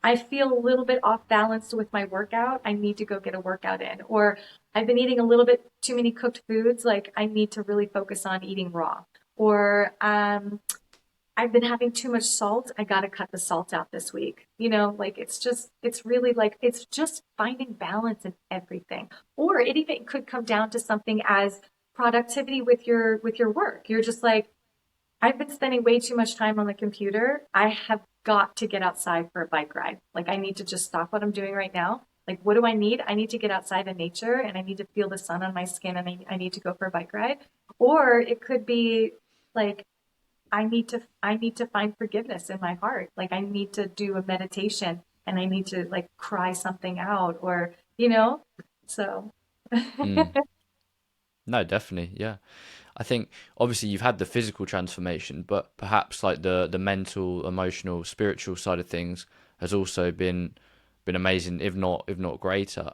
I feel a little bit off balance with my workout. I need to go get a workout in. Or I've been eating a little bit too many cooked foods. Like I need to really focus on eating raw. Or I've been having too much salt. I got to cut the salt out this week. Like it's really like, it's just finding balance in everything. Or it even could come down to something as productivity with your work. You're just like, I've been spending way too much time on the computer. I have got to get outside for a bike ride. Like, I need to just stop what I'm doing right now. Like, what do I need? I need to get outside in nature and I need to feel the sun on my skin and I need to go for a bike ride. Or it could be like, I need to find forgiveness in my heart. Like, I need to do a meditation and I need to like cry something out or, so. Mm. No, definitely, yeah. I think obviously you've had the physical transformation, but perhaps like the mental, emotional, spiritual side of things has also been amazing, if not greater.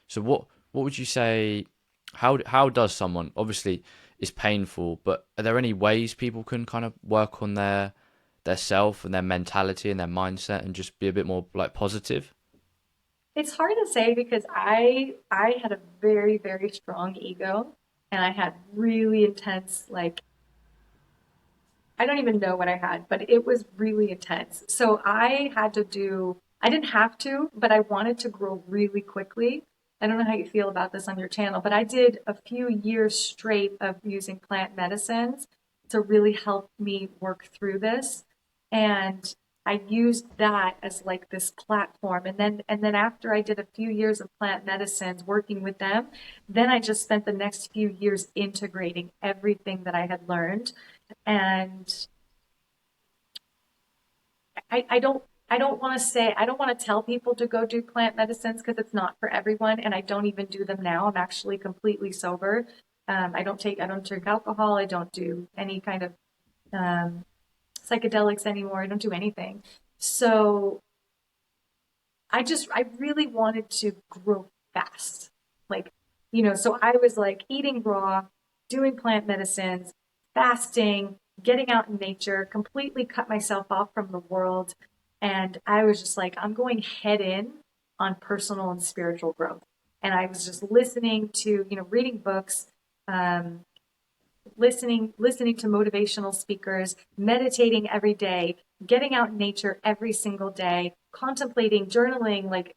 So what would you say? How does someone, obviously it's painful, but are there any ways people can kind of work on their self and their mentality and their mindset and just be a bit more like positive? It's hard to say because I had a very, very strong ego and I had really intense, like, I don't even know what I had, but it was really intense. So I didn't have to, but I wanted to grow really quickly. I don't know how you feel about this on your channel, but I did a few years straight of using plant medicines to really help me work through this. And I used that as like this platform. And then after I did a few years of plant medicines working with them, then I just spent the next few years integrating everything that I had learned. And I don't want to say I don't want to tell people to go do plant medicines because it's not for everyone, and I don't even do them now. I'm actually completely sober. I don't drink alcohol. I don't do any kind of um, psychedelics anymore. I don't do anything. So I really wanted to grow fast. Like, so I was like eating raw, doing plant medicines, fasting, getting out in nature, completely cut myself off from the world. And I was just like, I'm going head in on personal and spiritual growth. And I was just listening to, reading books, um, listening to motivational speakers, meditating every day, getting out in nature every single day, contemplating, journaling. Like,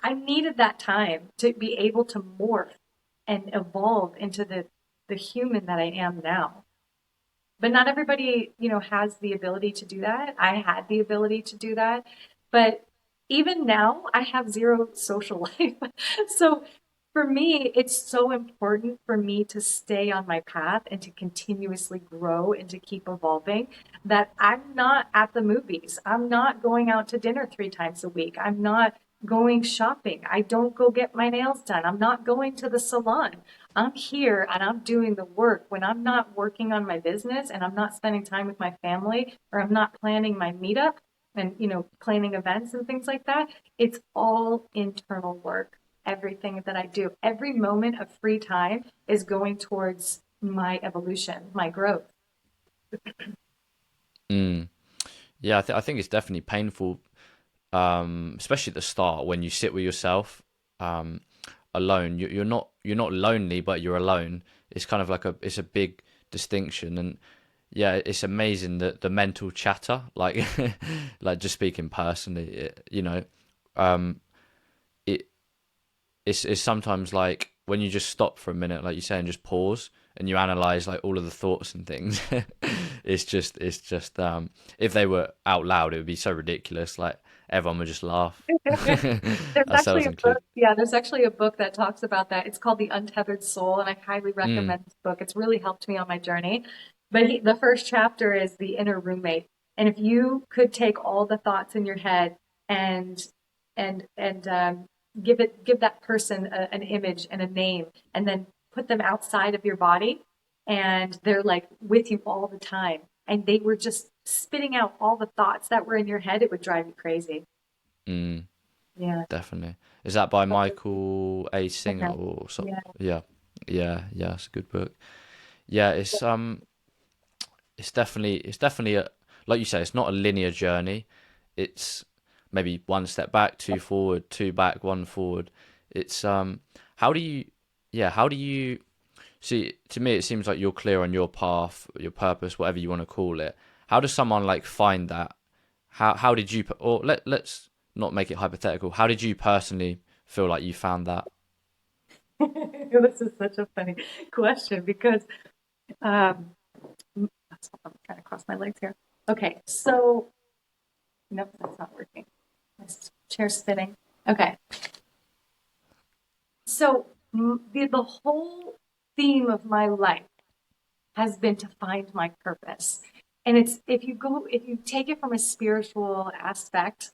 I needed that time to be able to morph and evolve into the human that I am now. But not everybody, has the ability to do that. I had the ability to do that. But even now, I have zero social life. So for me, it's so important for me to stay on my path and to continuously grow and to keep evolving that I'm not at the movies. I'm not going out to dinner 3 times a week. I'm not going shopping. I don't go get my nails done. I'm not going to the salon. I'm here and I'm doing the work. When I'm not working on my business and I'm not spending time with my family or I'm not planning my meetup and, planning events and things like that, it's all internal work. Everything that I do, every moment of free time is going towards my evolution, my growth. Mm. Yeah, I think it's definitely painful, especially at the start when you sit with yourself um, alone. You're not lonely, but you're alone. It's kind of like it's a big distinction, and yeah, it's amazing that the mental chatter, like like just speaking personally, um, it it's sometimes like when you just stop for a minute, like you say, and just pause and you analyze like all of the thoughts and things. It's just if they were out loud, it would be so ridiculous. Like everyone would just laugh, There's actually ourselves a book, included. yeah, there's actually a book that talks about that. It's called The Untethered Soul, and I highly Mm, recommend this book. It's really helped me on my journey. But the first chapter is the inner roommate. And if you could take all the thoughts in your head and and give that person an image and a name, and then put them outside of your body, and they're like with you all the time, and they were just spitting out all the thoughts that were in your head, it would drive you crazy. mm, Yeah. definitely. Is that by Michael A. Singer Okay. or so? Yeah. Yeah, yeah. It's a good book. Yeah, it's definitely a, like you say, it's not a linear journey. It's maybe one step back, two forward, two back, one forward. It's how do you how do you see, to me it seems like you're clear on your path, your purpose, whatever you want to call it. How does someone like find that? How did you, or let's not make it hypothetical. How did you personally feel like you found that? This is such a funny question because um, I'm trying to cross my legs here. Okay, so nope, that's not working. My chair's spinning. Okay, so the whole theme of my life has been to find my purpose. And it's if you take it from a spiritual aspect,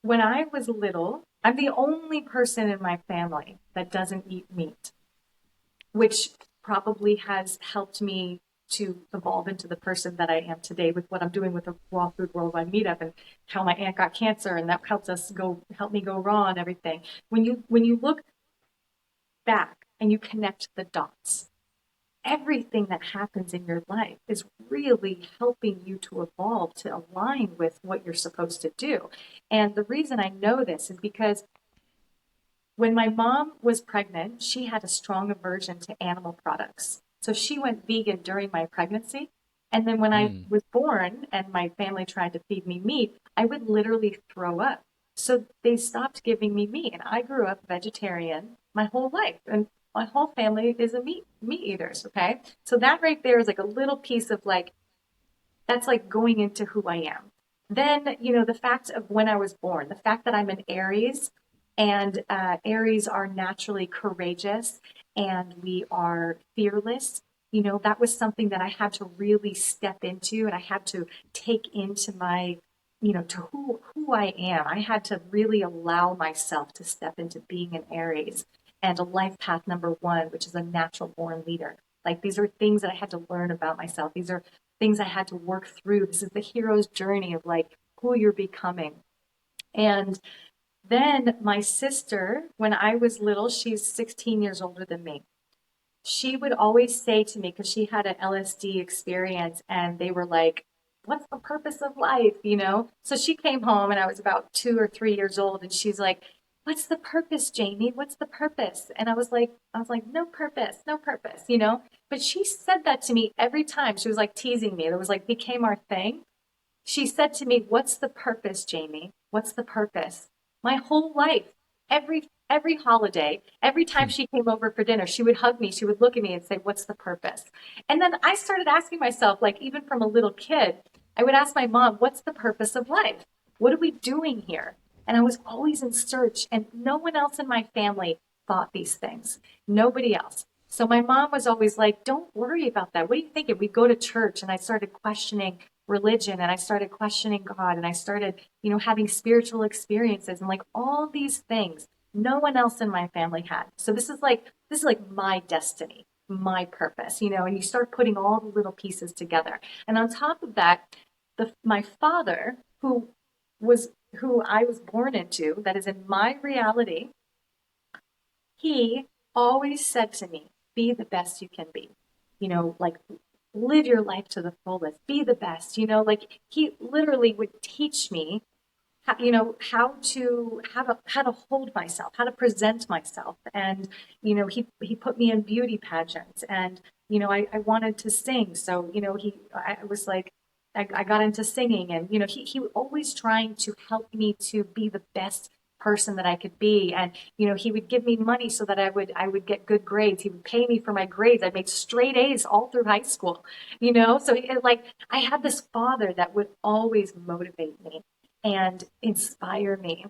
when I was little, I'm the only person in my family that doesn't eat meat, which probably has helped me to evolve into the person that I am today with what I'm doing with the Raw Food Worldwide Meetup and how my aunt got cancer and that help me go raw and everything. When you look back and you connect the dots, everything that happens in your life is really helping you to evolve to align with what you're supposed to do. And the reason I know this is because when my mom was pregnant, she had a strong aversion to animal products. So she went vegan during my pregnancy. And then when I Mm. was born and my family tried to feed me meat, I would literally throw up. So they stopped giving me meat. And I grew up vegetarian my whole life. And my whole family is a meat eaters. Okay. So that right there is like a little piece of like, that's like going into who I am. Then, the fact of when I was born, the fact that I'm an Aries, and Aries are naturally courageous and we are fearless. That was something that I had to really step into and I had to take into my, to who I am. I had to really allow myself to step into being an Aries and a life path number one, which is a natural born leader. Like these are things that I had to learn about myself. These are things I had to work through. This is the hero's journey of like who you're becoming. And then my sister, when I was little, she's 16 years older than me. She would always say to me, because she had an LSD experience and they were like, what's the purpose of life? So she came home and I was about 2 or 3 years old and she's like, what's the purpose, Jamie? What's the purpose? And I was like, no purpose, no purpose. But she said that to me every time. She was like teasing me. It was like became our thing. She said to me, what's the purpose, Jamie? What's the purpose? My whole life, every holiday, every time she came over for dinner, she would hug me, she would look at me and say, what's the purpose? And then I started asking myself, like even from a little kid, I would ask my mom, what's the purpose of life? What are we doing here? And I was always in search, and no one else in my family thought these things. Nobody else. So my mom was always like, don't worry about that. What do you think? We'd go to church, and I started questioning religion and I started questioning God and I started, having spiritual experiences and like all these things no one else in my family had. So this is like my destiny, my purpose, and you start putting all the little pieces together. And on top of that, my father, who I was born into, that is in my reality, he always said to me, be the best you can be. Like live your life to the fullest, be the best. Like he literally would teach me how to hold myself, how to present myself. And, he put me in beauty pageants and, I wanted to sing. So, I was like, I got into singing and, he was always trying to help me to be the best person that I could be. And, he would give me money so that I would get good grades. He would pay me for my grades. I made straight A's all through high school, so like I had this father that would always motivate me and inspire me.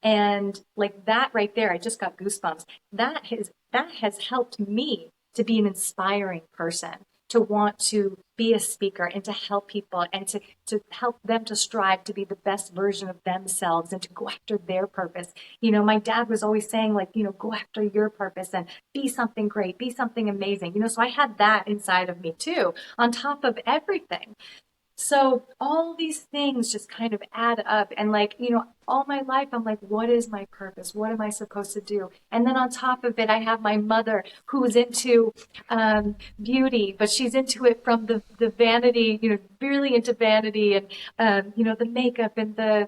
And like that right there, I just got goosebumps. That has helped me to be an inspiring person, to want to be a speaker and to help people and to help them to strive to be the best version of themselves and to go after their purpose. My dad was always saying like, go after your purpose and be something great, be something amazing. So I had that inside of me too, on top of everything. So all these things just kind of add up. And like, all my life, I'm like, what is my purpose? What am I supposed to do? And then on top of it, I have my mother who's into beauty, but she's into it from the vanity, really into vanity and, the makeup and the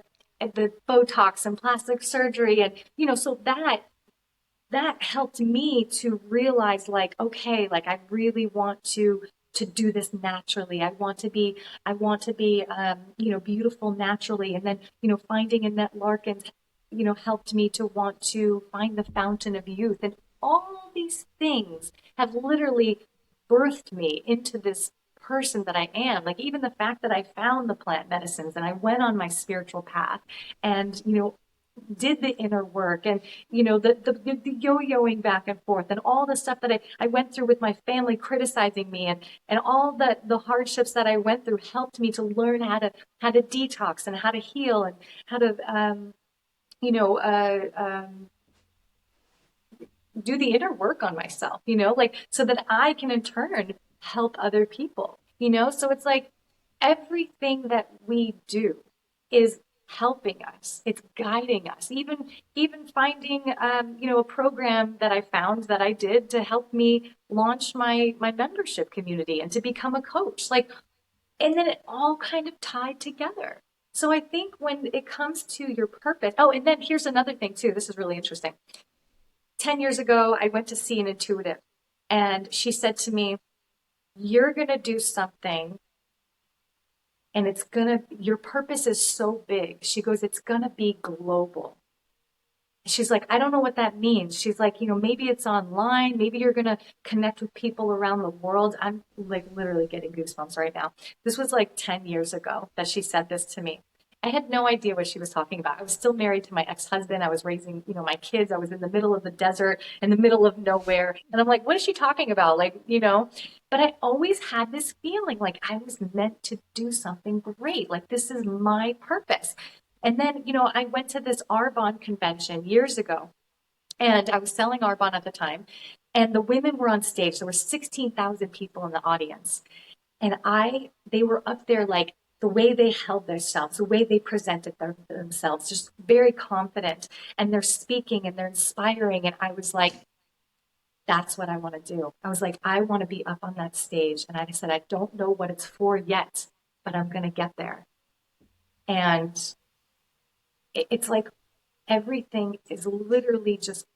Botox and plastic surgery. And, so that helped me to realize like, okay, like I really want to do this naturally. I want to be beautiful naturally. And then, finding Annette Larkin, helped me to want to find the fountain of youth. And all these things have literally birthed me into this person that I am. Like even the fact that I found the plant medicines and I went on my spiritual path and, did the inner work and the yo-yoing back and forth and all the stuff that I went through with my family criticizing me and all the hardships that I went through helped me to learn how to detox and how to heal and how to you know do the inner work on myself, like so that I can in turn help other people, so it's like everything that we do is helping us, it's guiding us, even finding a program that I found that I did to help me launch my membership community and to become a coach, like, and then it all kind of tied together. So I think when it comes to your purpose, oh, and then here's another thing too, this is really interesting. 10 years ago, I went to see an intuitive, and she said to me, you're going to do something, and your purpose is so big. She goes, it's going to be global. She's like, I don't know what that means. She's like, maybe it's online. Maybe you're going to connect with people around the world. I'm like literally getting goosebumps right now. This was like 10 years ago that she said this to me. I had no idea what she was talking about. I was still married to my ex-husband. I was raising, my kids. I was in the middle of the desert, in the middle of nowhere. And I'm like, what is she talking about? Like, but I always had this feeling like I was meant to do something great. Like this is my purpose. And then, I went to this Arbonne convention years ago, and I was selling Arbonne at the time, and the women were on stage. There were 16,000 people in the audience. And they were up there like the way they held themselves, the way they presented themselves, just very confident. And they're speaking and they're inspiring. And I was like, that's what I want to do. I was like, I want to be up on that stage. And I said, I don't know what it's for yet, but I'm going to get there. And it's like everything is literally just,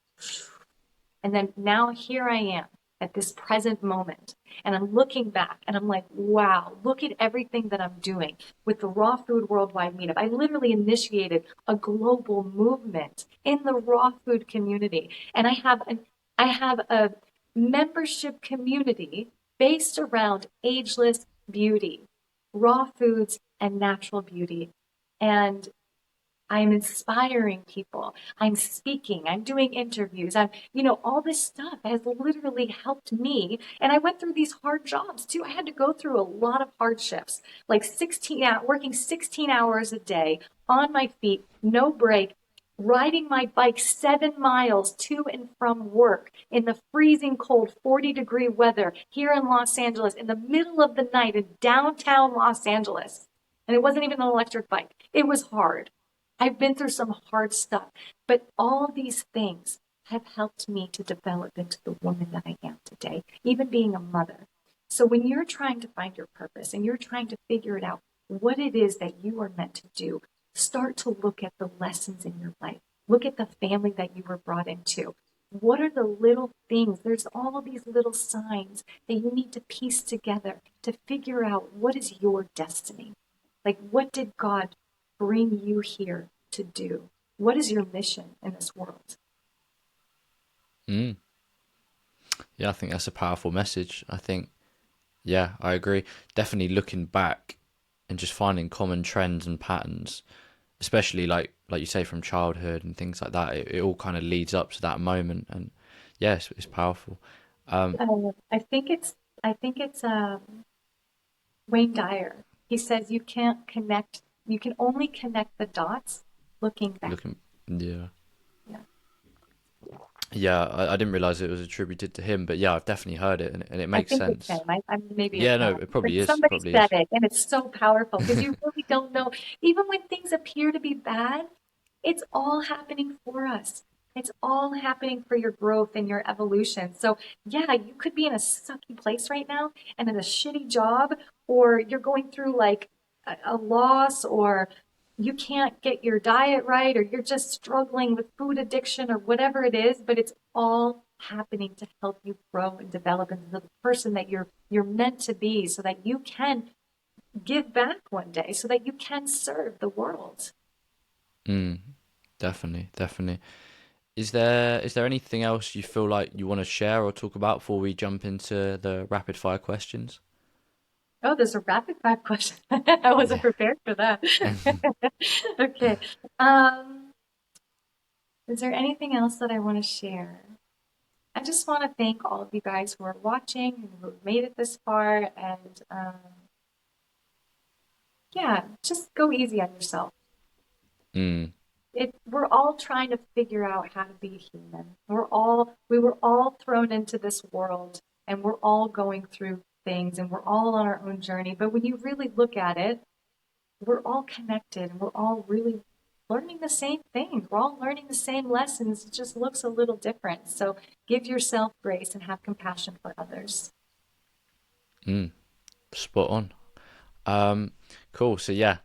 and then now here I am at this present moment. And I'm looking back and I'm like, wow, look at everything that I'm doing with the Raw Food Worldwide Meetup. I literally initiated a global movement in the raw food community. And I have a membership community based around ageless beauty, raw foods and natural beauty. And I'm inspiring people. I'm speaking. I'm doing interviews. All this stuff has literally helped me. And I went through these hard jobs too. I had to go through a lot of hardships, like working 16 hours a day on my feet, no break, riding my bike 7 miles to and from work in the freezing cold 40-degree weather here in Los Angeles in the middle of the night in downtown Los Angeles. And it wasn't even an electric bike. It was hard. I've been through some hard stuff, but all these things have helped me to develop into the woman that I am today, even being a mother. So when you're trying to find your purpose and you're trying to figure it out, what it is that you are meant to do, start to look at the lessons in your life. Look at the family that you were brought into. What are the little things? There's all these little signs that you need to piece together to figure out what is your destiny. Like, what did God bring you here to do? What is your mission in this world? Mm. Yeah, I think that's a powerful message. I think, yeah, I agree. Definitely looking back and just finding common trends and patterns, especially like you say from childhood and things like that. It all kind of leads up to that moment, and yeah, it's powerful. Um, I think it's Wayne Dyer. He says you can only connect the dots looking back. looking, yeah, Yeah. yeah, I didn't realize it was attributed to him, but yeah, I've definitely heard it, and it I makes think it's sense. him. Maybe Yeah, it's no, not. it But probably is, somebody probably said is. it, and it's so powerful because you really don't know. Even when things appear to be bad, it's all happening for us. It's all happening for your growth and your evolution. So, yeah, you could be in a sucky place right now and in a shitty job, or you're going through like a loss, or you can't get your diet right, or you're just struggling with food addiction, or whatever it is, but it's all happening to help you grow and develop into the person that you're meant to be so that you can give back one day, so that you can serve the world. Mm, definitely, definitely. Is there anything else you feel like you want to share or talk about before we jump into the rapid fire questions? Oh, there's a rapid fire question. I wasn't Yeah. prepared for that. Okay. Um, is there anything else that I want to share? I just want to thank all of you guys who are watching and who have made it this far. And yeah, just go easy on yourself. Mm, We're all trying to figure out how to be human. We were all thrown into this world and we're all going through things and we're all on our own journey. But when you really look at it, we're all connected and we're all really learning the same thing. We're all learning the same lessons. It just looks a little different. So give yourself grace and have compassion for others. mm, spot on. Um, cool. So yeah,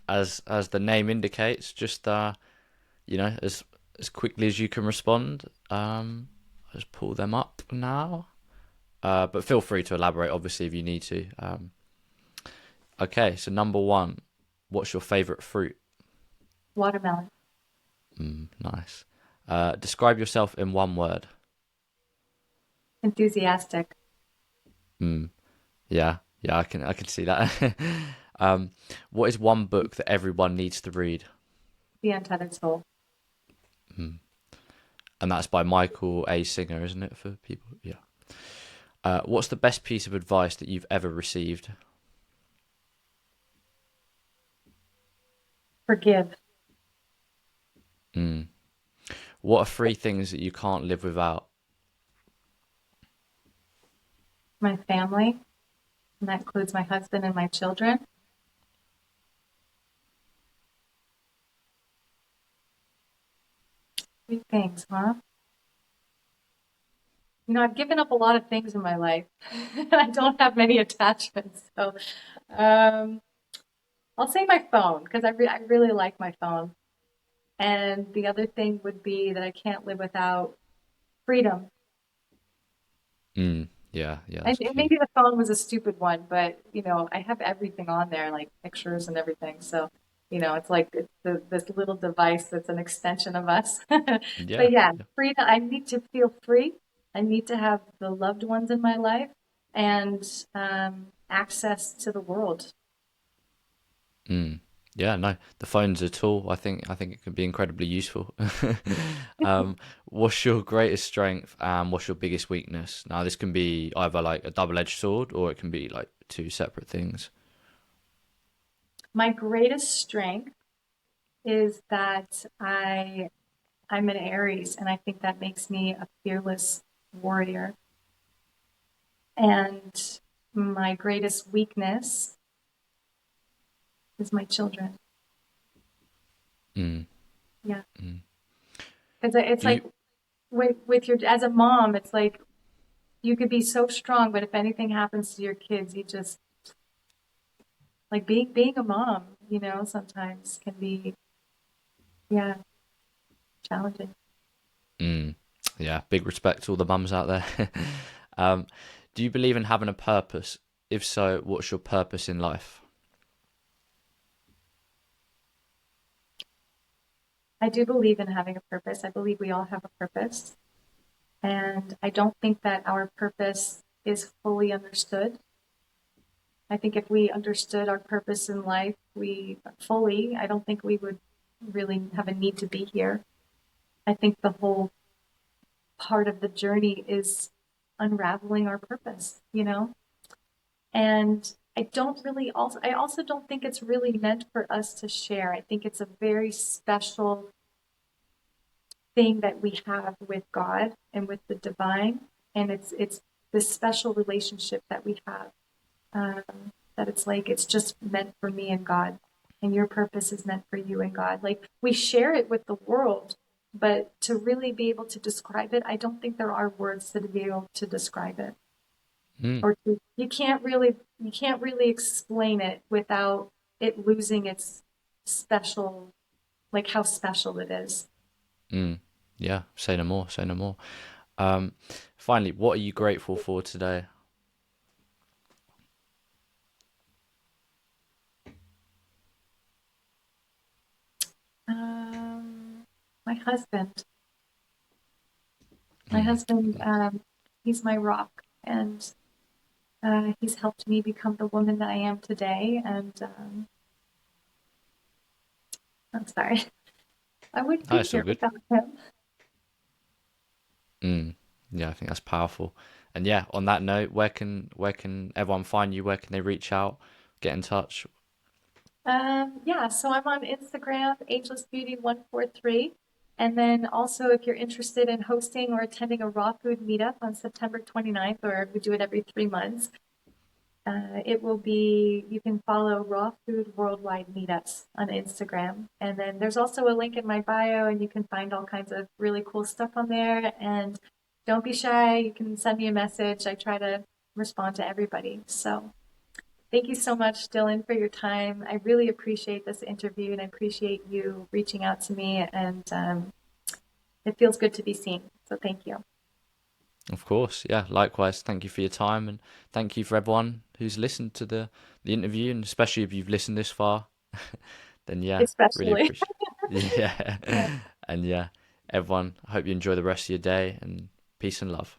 as the name indicates, just as quickly as you can respond. I'll just pull them up now. But feel free to elaborate, obviously, if you need to. Okay, so number one, what's your favorite fruit? Watermelon, Nice. Describe yourself in one word. enthusiastic, Yeah, yeah, I can see that. What is one book that everyone needs to read? the untethered soul. And that's by Michael A. Singer, isn't it, for people? Yeah. What's the best piece of advice that you've ever received? Forgive What are three things that you can't live without? my family, and that includes my husband and my children. Three things, huh? You know, I've given up a lot of things in my life. I don't have many attachments. So, um, I'll say my phone because I really like my phone. And the other thing would be that I can't live without freedom. Yeah, yeah, And that's key. maybe the phone was a stupid one, but you know, I have everything on there, like pictures and everything. So, you know, it's like this little device that's an extension of us. Yeah, But yeah, yeah. freedom. I need to feel free. I need to have the loved ones in my life and access to the world. Yeah, no, the phone's a tool. I think it can be incredibly useful. What's your greatest strength and what's your biggest weakness? Now, this can be either like a double-edged sword or it can be like two separate things. My greatest strength is that I'm an Aries, and I think that makes me a fearless warrior. And my greatest weakness is my children. Yeah, because it's Do like you? with your as a mom, it's like you could be so strong, but if anything happens to your kids, you just like being a mom. You know, sometimes can be yeah challenging. Yeah, big respect to all the mums out there. um, do you believe in having a purpose? If so, what's your purpose in life? I do believe in having a purpose. I believe we all have a purpose, and I don't think that our purpose is fully understood. I think if we understood our purpose in life, I don't think we would really have a need to be here. I think the whole part of the journey is unraveling our purpose, you know? And I also don't think it's really meant for us to share. I think it's a very special thing that we have with God and with the divine. And it's this special relationship that we have that it's like it's just meant for me and God, and your purpose is meant for you and God. Like we share it with the world, but to really be able to describe it, I don't think there are words to be able to describe it. You can't really explain it without it losing its special, like how special it is. Yeah, say no more, say no more. Um, Finally, what are you grateful for today? Um, my husband. My Mm. husband, he's my rock, and he's helped me become the woman that I am today. And I'm sorry, I wouldn't No, be it's all here good. without him. Mm. Yeah, I think that's powerful. And yeah, on that note, where can everyone find you? Where can they reach out, get in touch? Yeah, so I'm on Instagram, Agelessbeauty143. And then also, if you're interested in hosting or attending a raw food meetup on September 29th, or we do it every 3 months, it will be, you can follow Raw Food Worldwide Meetups on Instagram. And then there's also a link in my bio, and you can find all kinds of really cool stuff on there. And don't be shy, you can send me a message. I try to respond to everybody. So thank you so much, Dylan, for your time. I really appreciate this interview and I appreciate you reaching out to me. And it feels good to be seen. So thank you. Of course, yeah. Likewise, thank you for your time, and thank you for everyone who's listened to the interview, and especially if you've listened this far, then yeah, really Especially. appreciate. Yeah, and yeah, everyone. I hope you enjoy the rest of your day, and peace and love.